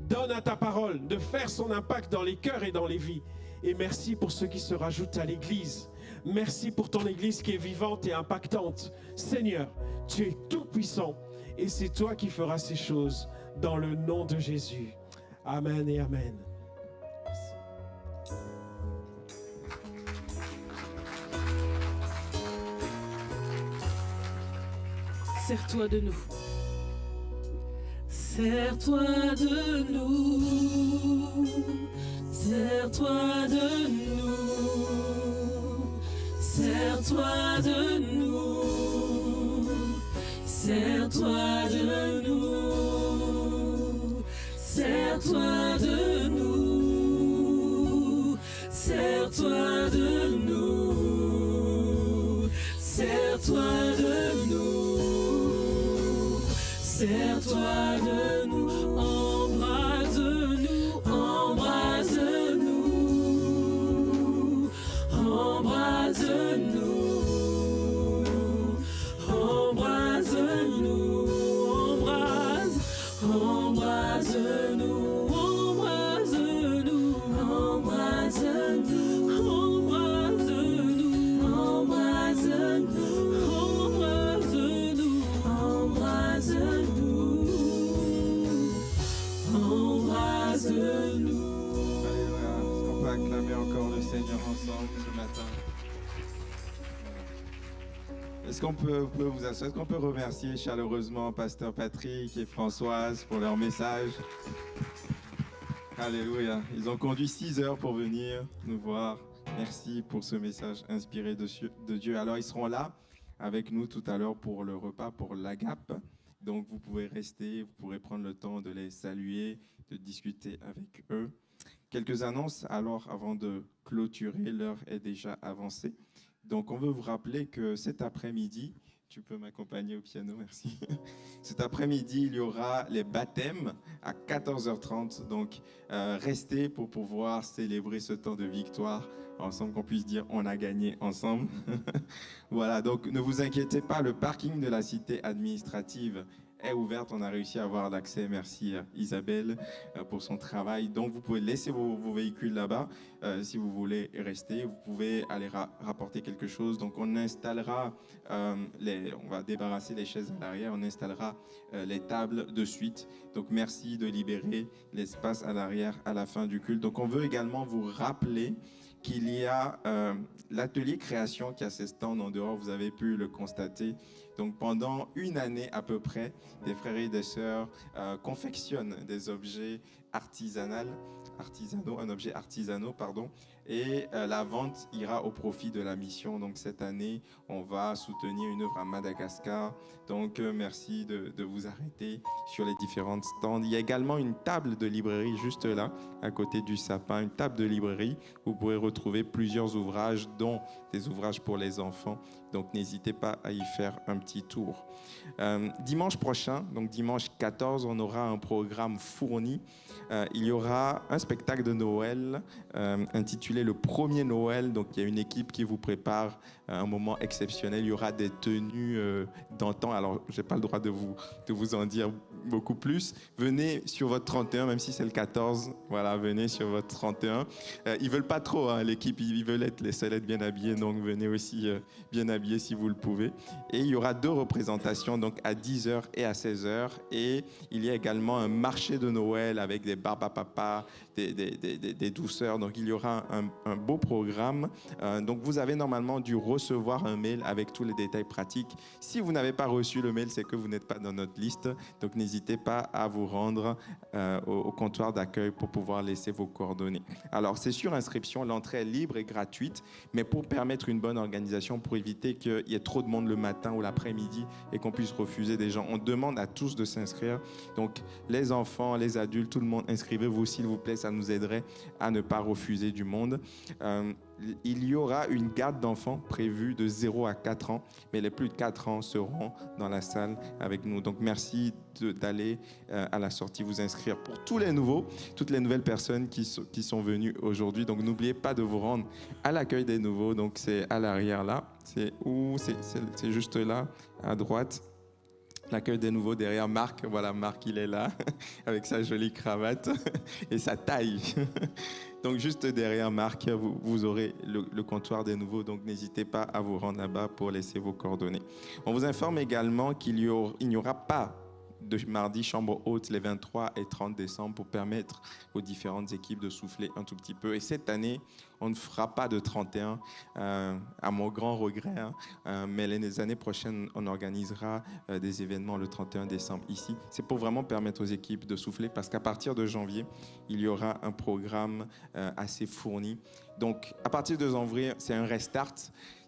Donne à ta parole de faire son impact dans les cœurs et dans les vies. Et merci pour ceux qui se rajoutent à l'église. Merci pour ton église qui est vivante et impactante. Seigneur, tu es tout puissant et c'est toi qui feras ces choses dans le nom de Jésus. Amen et amen. Sers-toi de nous. Sers-toi de nous. Sers-toi de nous. Sers-toi de nous. Sers-toi de nous. Sers-toi de nous. Sers-toi de nous. Sers-toi de nous. Sers-toi de nous, embrase-nous, embrase-nous, embrase-nous, embrase-nous, embrase, embrase-nous, embrase-nous, embrase-nous, embrase-nous, embrase-nous, embrase-nous. Embrase-nous. Alléluia. Est-ce qu'on peut acclamer encore le Seigneur ensemble ce matin? Est-ce qu'on peut vous asseoir? Est-ce qu'on peut remercier chaleureusement Pasteur Patrick et Françoise pour leur message? Alléluia. Ils ont conduit 6 heures pour venir nous voir. Merci pour ce message inspiré de Dieu. Alors, ils seront là avec nous tout à l'heure pour le repas, pour l'Agape. Donc, vous pouvez rester, vous pourrez prendre le temps de les saluer, de discuter avec eux. Quelques annonces, alors, avant de clôturer, l'heure est déjà avancée. Donc, on veut vous rappeler que cet après-midi, tu peux m'accompagner au piano, merci. Cet après-midi, il y aura les baptêmes à 14h30. Donc, restez pour pouvoir célébrer ce temps de victoire ensemble, qu'on puisse dire on a gagné ensemble. Voilà, donc ne vous inquiétez pas, le parking de la cité administrative est ouverte. On a réussi à avoir l'accès. Merci à Isabelle pour son travail. Donc, vous pouvez laisser vos véhicules là-bas si vous voulez rester. Vous pouvez aller rapporter quelque chose. Donc, on installera, on va débarrasser les chaises à l'arrière. On installera les tables de suite. Donc, merci de libérer l'espace à l'arrière à la fin du culte. Donc, on veut également vous rappeler qu'il y a l'atelier création qui a ses stands en dehors, vous avez pu le constater. Donc pendant une année à peu près, des frères et des sœurs confectionnent des objets artisanaux, et la vente ira au profit de la mission. Donc cette année, on va soutenir une œuvre à Madagascar. Donc merci de vous arrêter sur les différentes stands. Il y a également une table de librairie juste là, à côté du sapin, une table de librairie où vous pourrez retrouver plusieurs ouvrages, dont des ouvrages pour les enfants. Donc n'hésitez pas à y faire un petit tour. Dimanche prochain, donc dimanche 14, on aura un programme fourni. Il y aura un spectacle de Noël intitulé Le Premier Noël. Donc il y a une équipe qui vous prépare un moment exceptionnel. Il y aura des tenues d'antan. Alors je n'ai pas le droit de vous en dire beaucoup plus. Venez sur votre 31, même si c'est le 14. Voilà, venez sur votre 31. Ils veulent pas trop, hein, l'équipe. Ils veulent être les seuls être bien habillés. Donc venez aussi bien habillés si vous le pouvez. Et il y aura 2 représentations, donc à 10h et à 16h. Et il y a également un marché de Noël avec des barbes à papa, des douceurs. Donc il y aura un beau programme. Donc vous avez normalement dû recevoir un mail avec tous les détails pratiques. Si vous n'avez pas reçu le mail, c'est que vous n'êtes pas dans notre liste. Donc n'hésitez pas à vous rendre au comptoir d'accueil pour pouvoir laisser vos coordonnées. Alors c'est sur inscription, l'entrée est libre et gratuite, mais pour permettre une bonne organisation, pour éviter qu'il y ait trop de monde le matin ou l'après-midi et qu'on puisse refuser des gens, on demande à tous de s'inscrire. Donc les enfants, les adultes, tout le monde, inscrivez-vous s'il vous plaît, ça nous aiderait à ne pas refuser du monde. Il y aura une garde d'enfants prévue de 0 à 4 ans, mais les plus de 4 ans seront dans la salle avec nous. Donc merci d'aller à la sortie vous inscrire. Pour tous les nouveaux, toutes les nouvelles personnes qui sont venues aujourd'hui, donc n'oubliez pas de vous rendre à l'accueil des nouveaux. Donc c'est à l'arrière là, c'est juste là, à droite. L'accueil des nouveaux derrière Marc. Voilà, Marc, il est là, avec sa jolie cravate et sa taille. Donc, juste derrière Marc, vous aurez le comptoir des nouveaux. Donc, n'hésitez pas à vous rendre là-bas pour laisser vos coordonnées. On vous informe également qu'il n'y aura pas de mardi chambre haute les 23 et 30 décembre pour permettre aux différentes équipes de souffler un tout petit peu. Et cette année, on ne fera pas de 31, à mon grand regret, mais les années prochaines, on organisera des événements le 31 décembre ici. C'est pour vraiment permettre aux équipes de souffler, parce qu'à partir de janvier, il y aura un programme assez fourni. Donc, à partir de janvier, c'est un restart,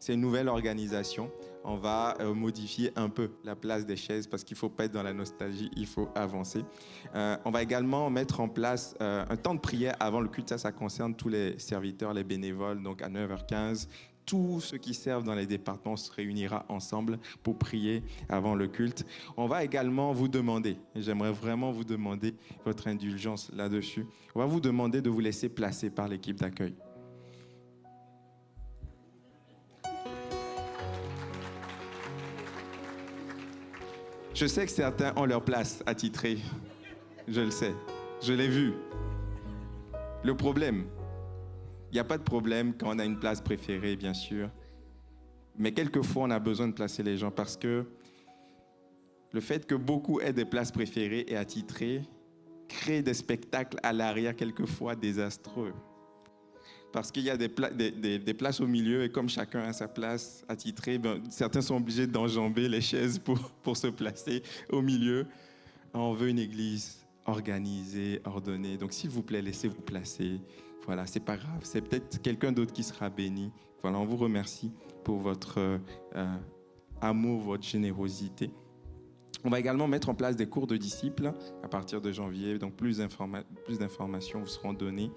c'est une nouvelle organisation. On va modifier un peu la place des chaises parce qu'il ne faut pas être dans la nostalgie, il faut avancer. On va également mettre en place un temps de prière avant le culte. Ça concerne tous les serviteurs, les bénévoles. Donc à 9h15, tous ceux qui servent dans les départements se réunira ensemble pour prier avant le culte. On va également vous demander, et j'aimerais vraiment vous demander votre indulgence là-dessus, on va vous demander de vous laisser placer par l'équipe d'accueil. Je sais que certains ont leur place attitrée. Je le sais. Je l'ai vu. Le problème, il n'y a pas de problème quand on a une place préférée, bien sûr. Mais quelquefois, on a besoin de placer les gens parce que le fait que beaucoup aient des places préférées et attitrées crée des spectacles à l'arrière, quelquefois désastreux. Parce qu'il y a des places au milieu et comme chacun a sa place attitrée, certains sont obligés d'enjamber les chaises pour se placer au milieu. On veut une église organisée, ordonnée. Donc s'il vous plaît, laissez-vous placer. Voilà, c'est pas grave. C'est peut-être quelqu'un d'autre qui sera béni. Voilà, on vous remercie pour votre amour, votre générosité. On va également mettre en place des cours de disciples à partir de janvier. Donc, plus d'informations vous seront données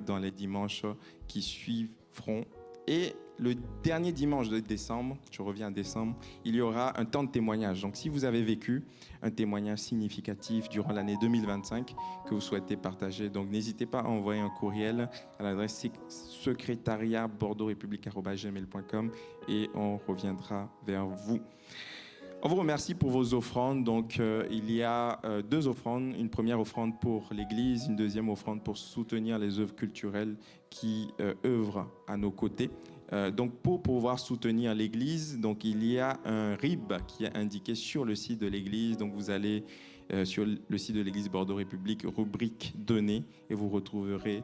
dans les dimanches qui suivront. Et le dernier dimanche de décembre, je reviens en décembre, il y aura un temps de témoignage. Donc, si vous avez vécu un témoignage significatif durant l'année 2025 que vous souhaitez partager, donc n'hésitez pas à envoyer un courriel à l'adresse secrétariat-bordeauxrépublique@gmail.com et on reviendra vers vous. On vous remercie pour vos offrandes. Donc, il y a 2 offrandes. Une première offrande pour l'Église, une deuxième offrande pour soutenir les œuvres culturelles qui œuvrent à nos côtés. Donc, pour pouvoir soutenir l'Église, donc, il y a un RIB qui est indiqué sur le site de l'Église. Donc, vous allez sur le site de l'Église Bordeaux République, rubrique données, et vous retrouverez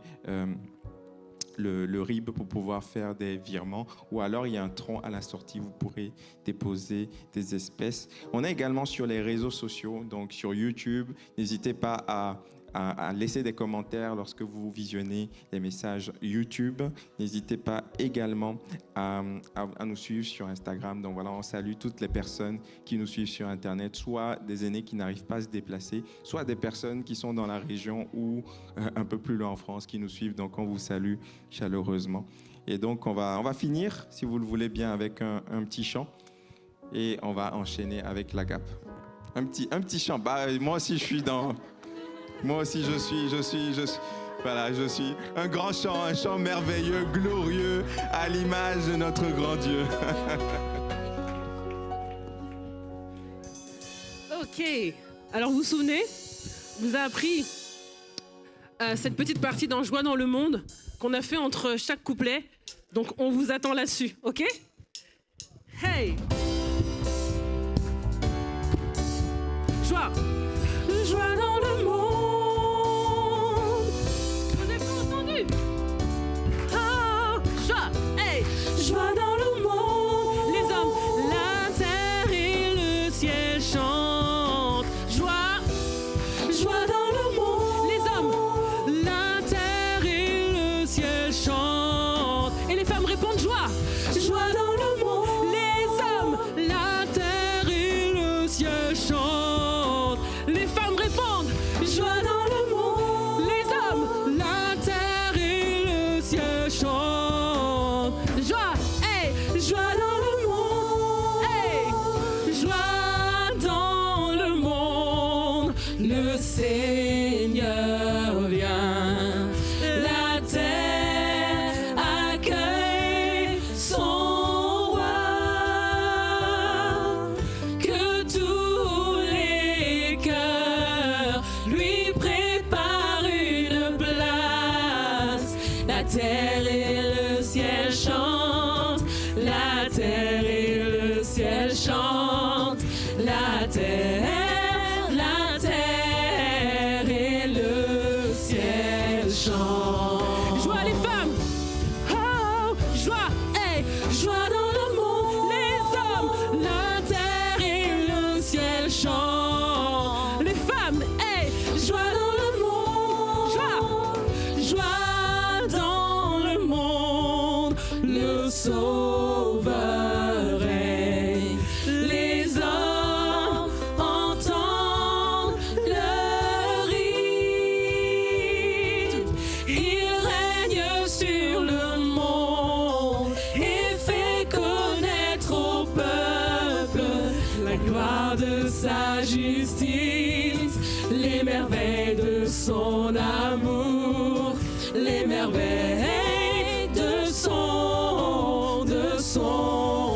le RIB pour pouvoir faire des virements, ou alors il y a un tronc à la sortie, vous pourrez déposer des espèces. On est également sur les réseaux sociaux, donc sur YouTube. N'hésitez pas à laisser des commentaires lorsque vous visionnez les messages YouTube. N'hésitez pas également à nous suivre sur Instagram. Donc voilà, on salue toutes les personnes qui nous suivent sur Internet, soit des aînés qui n'arrivent pas à se déplacer, soit des personnes qui sont dans la région ou un peu plus loin en France qui nous suivent. Donc on vous salue chaleureusement. Et donc on va finir, si vous le voulez bien, avec un petit chant. Et on va enchaîner avec l'Agape. Un petit chant. Bah, moi aussi, je suis dans... Moi aussi, je suis un grand chant, un chant merveilleux, glorieux, à l'image de notre grand Dieu. Ok, alors vous vous souvenez, on vous a appris cette petite partie dans Joie dans le monde qu'on a fait entre chaque couplet, donc on vous attend là-dessus, ok? Hey! Joie! Joie dans le monde! Vous avez pas entendu? Oh, joie! Hey! Joie dans le monde! Les hommes, la terre et le ciel chantent. Joie! Joie dans le monde! Les hommes, la terre et le ciel chantent. Et les femmes répondent joie! Joie dans le monde! Les hommes, la terre et le ciel chantent. Les femmes répondent joie dans le monde. Les hommes, la terre et le ciel chantent. Joie, hey, joie dans le monde. Hey, joie dans le monde. Le Seigneur vient. La terre accueille son roi. Que tous les cœurs lui préparent une place. La terre et le ciel chantent. La terre et le ciel chantent. La terre et le ciel chantent. Joie les femmes. Oh, joie, hey, joie dans le monde. Les hommes, la terre et le ciel chantent. Les femmes, hey, joie dans le monde. Joie dans le monde. Le Sauveur règne. Les hommes entendent le rythme. Il règne sur le monde et fait connaître au peuple la gloire de sa justice, les merveilles de son amour, les merveilles de son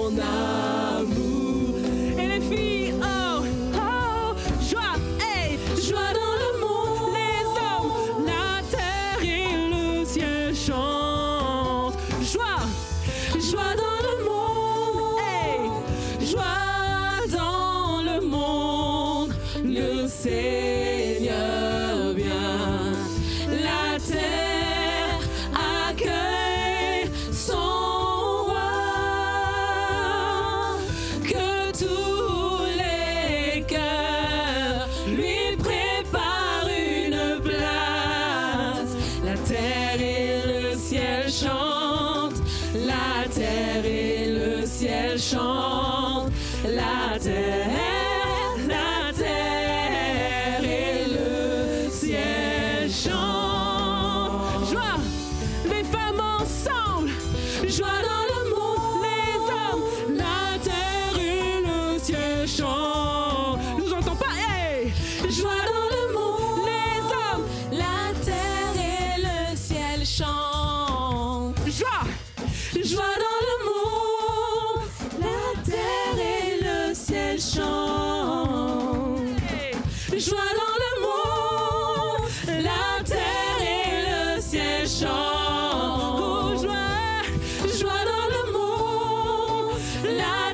amour. Et les filles, oh, oh, joie, hey, joie dans le monde. Les hommes, la terre et le ciel chantent. Joie, joie dans le monde, hey, joie dans le monde. Le Seigneur vient. La terre accueille son roi. Que tous les cœurs lui préparent une place. La terre et le ciel chantent. La terre et le ciel chantent. La terre et le ciel chantent. Joie, les femmes ensemble. Joie dans le monde.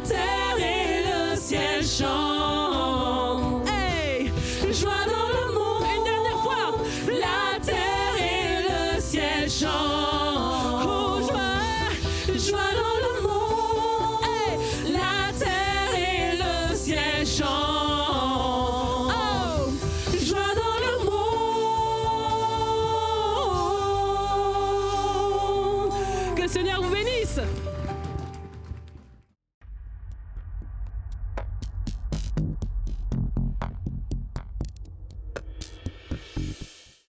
terre et le ciel chantent. Hey, joie dans le monde. Une dernière fois. La terre et le ciel chantent.